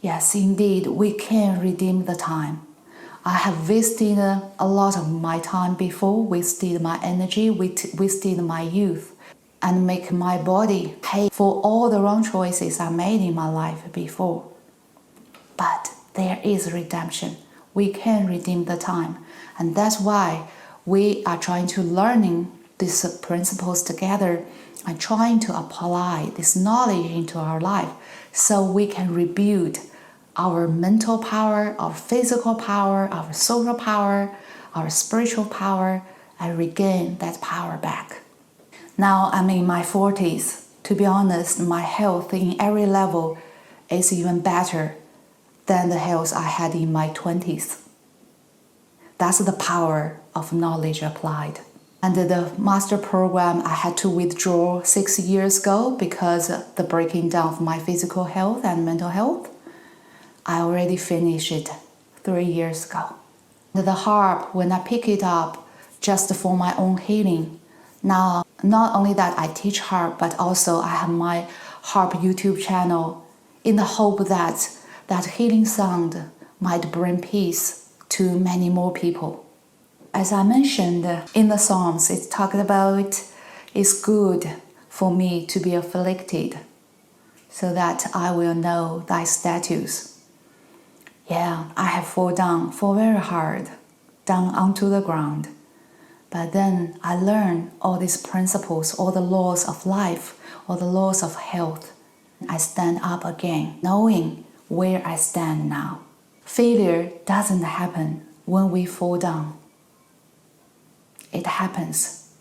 Yes, indeed, we can redeem the time. I have wasted a lot of my time before, wasted my energy, wasted my youth, and make my body pay for all the wrong choices I made in my life before. But there is redemption. We can redeem the time. And that's why we are trying to learning these principles together and trying to apply this knowledge into our life so we can rebuild our mental power, our physical power, our social power, our spiritual power, and regain that power back. Now I'm in my 40s. To be honest, my health in every level is even better than the health I had in my 20s. That's the power of knowledge applied. And the master program I had to withdraw 6 years ago because of the breaking down of my physical health and mental health, I already finished it 3 years ago. The harp, when I pick it up just for my own healing, now not only that I teach harp, but also I have my harp YouTube channel in the hope that that healing sound might bring peace to many more people. As I mentioned in the Psalms, it talked about it's good for me to be afflicted so that I will know thy statutes. Yeah, I have fallen down very hard, down onto the ground. But then I learned all these principles, all the laws of life, all the laws of health. I stand up again, knowing where I stand now. Failure doesn't happen when we fall down. It happens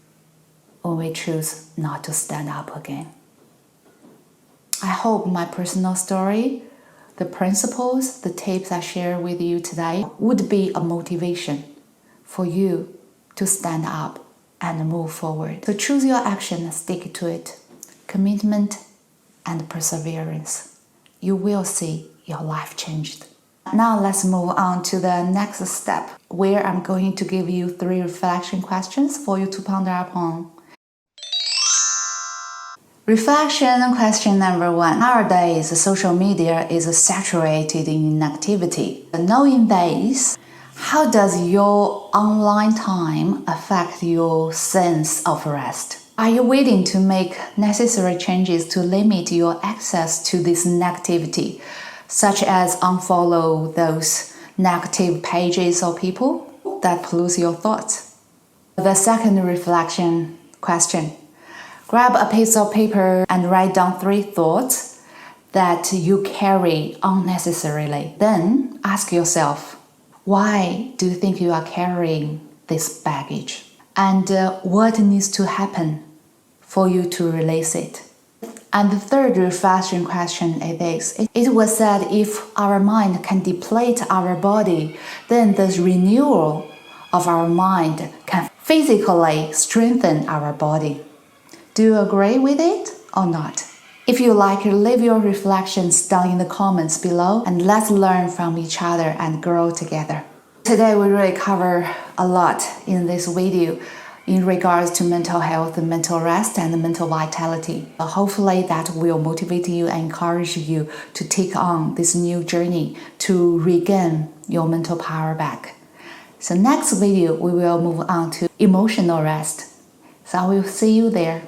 when we choose not to stand up again. I hope my personal story, the principles, the tips I share with you today would be a motivation for you to stand up and move forward. So choose your action and stick to it. Commitment and perseverance. You will see your life changed. Now let's move on to the next step, where I'm going to give you 3 reflection questions for you to ponder upon. Reflection question number 1. Nowadays, social media is saturated in activity. Knowing this, how does your online time affect your sense of rest? Are you willing to make necessary changes to limit your access to this negativity, such as unfollow those negative pages or people that pollute your thoughts? The second reflection question. Grab a piece of paper and write down 3 thoughts that you carry unnecessarily. Then ask yourself, why do you think you are carrying this baggage? And what needs to happen for you to release it? And the third reflection question is this. It was said if our mind can deplete our body, then the renewal of our mind can physically strengthen our body. Do you agree with it or not? If you like, leave your reflections down in the comments below and let's learn from each other and grow together. Today we really cover a lot in this video in regards to mental health, mental rest, and mental vitality. Hopefully that will motivate you and encourage you to take on this new journey to regain your mental power back. So next video we will move on to emotional rest. So I will see you there.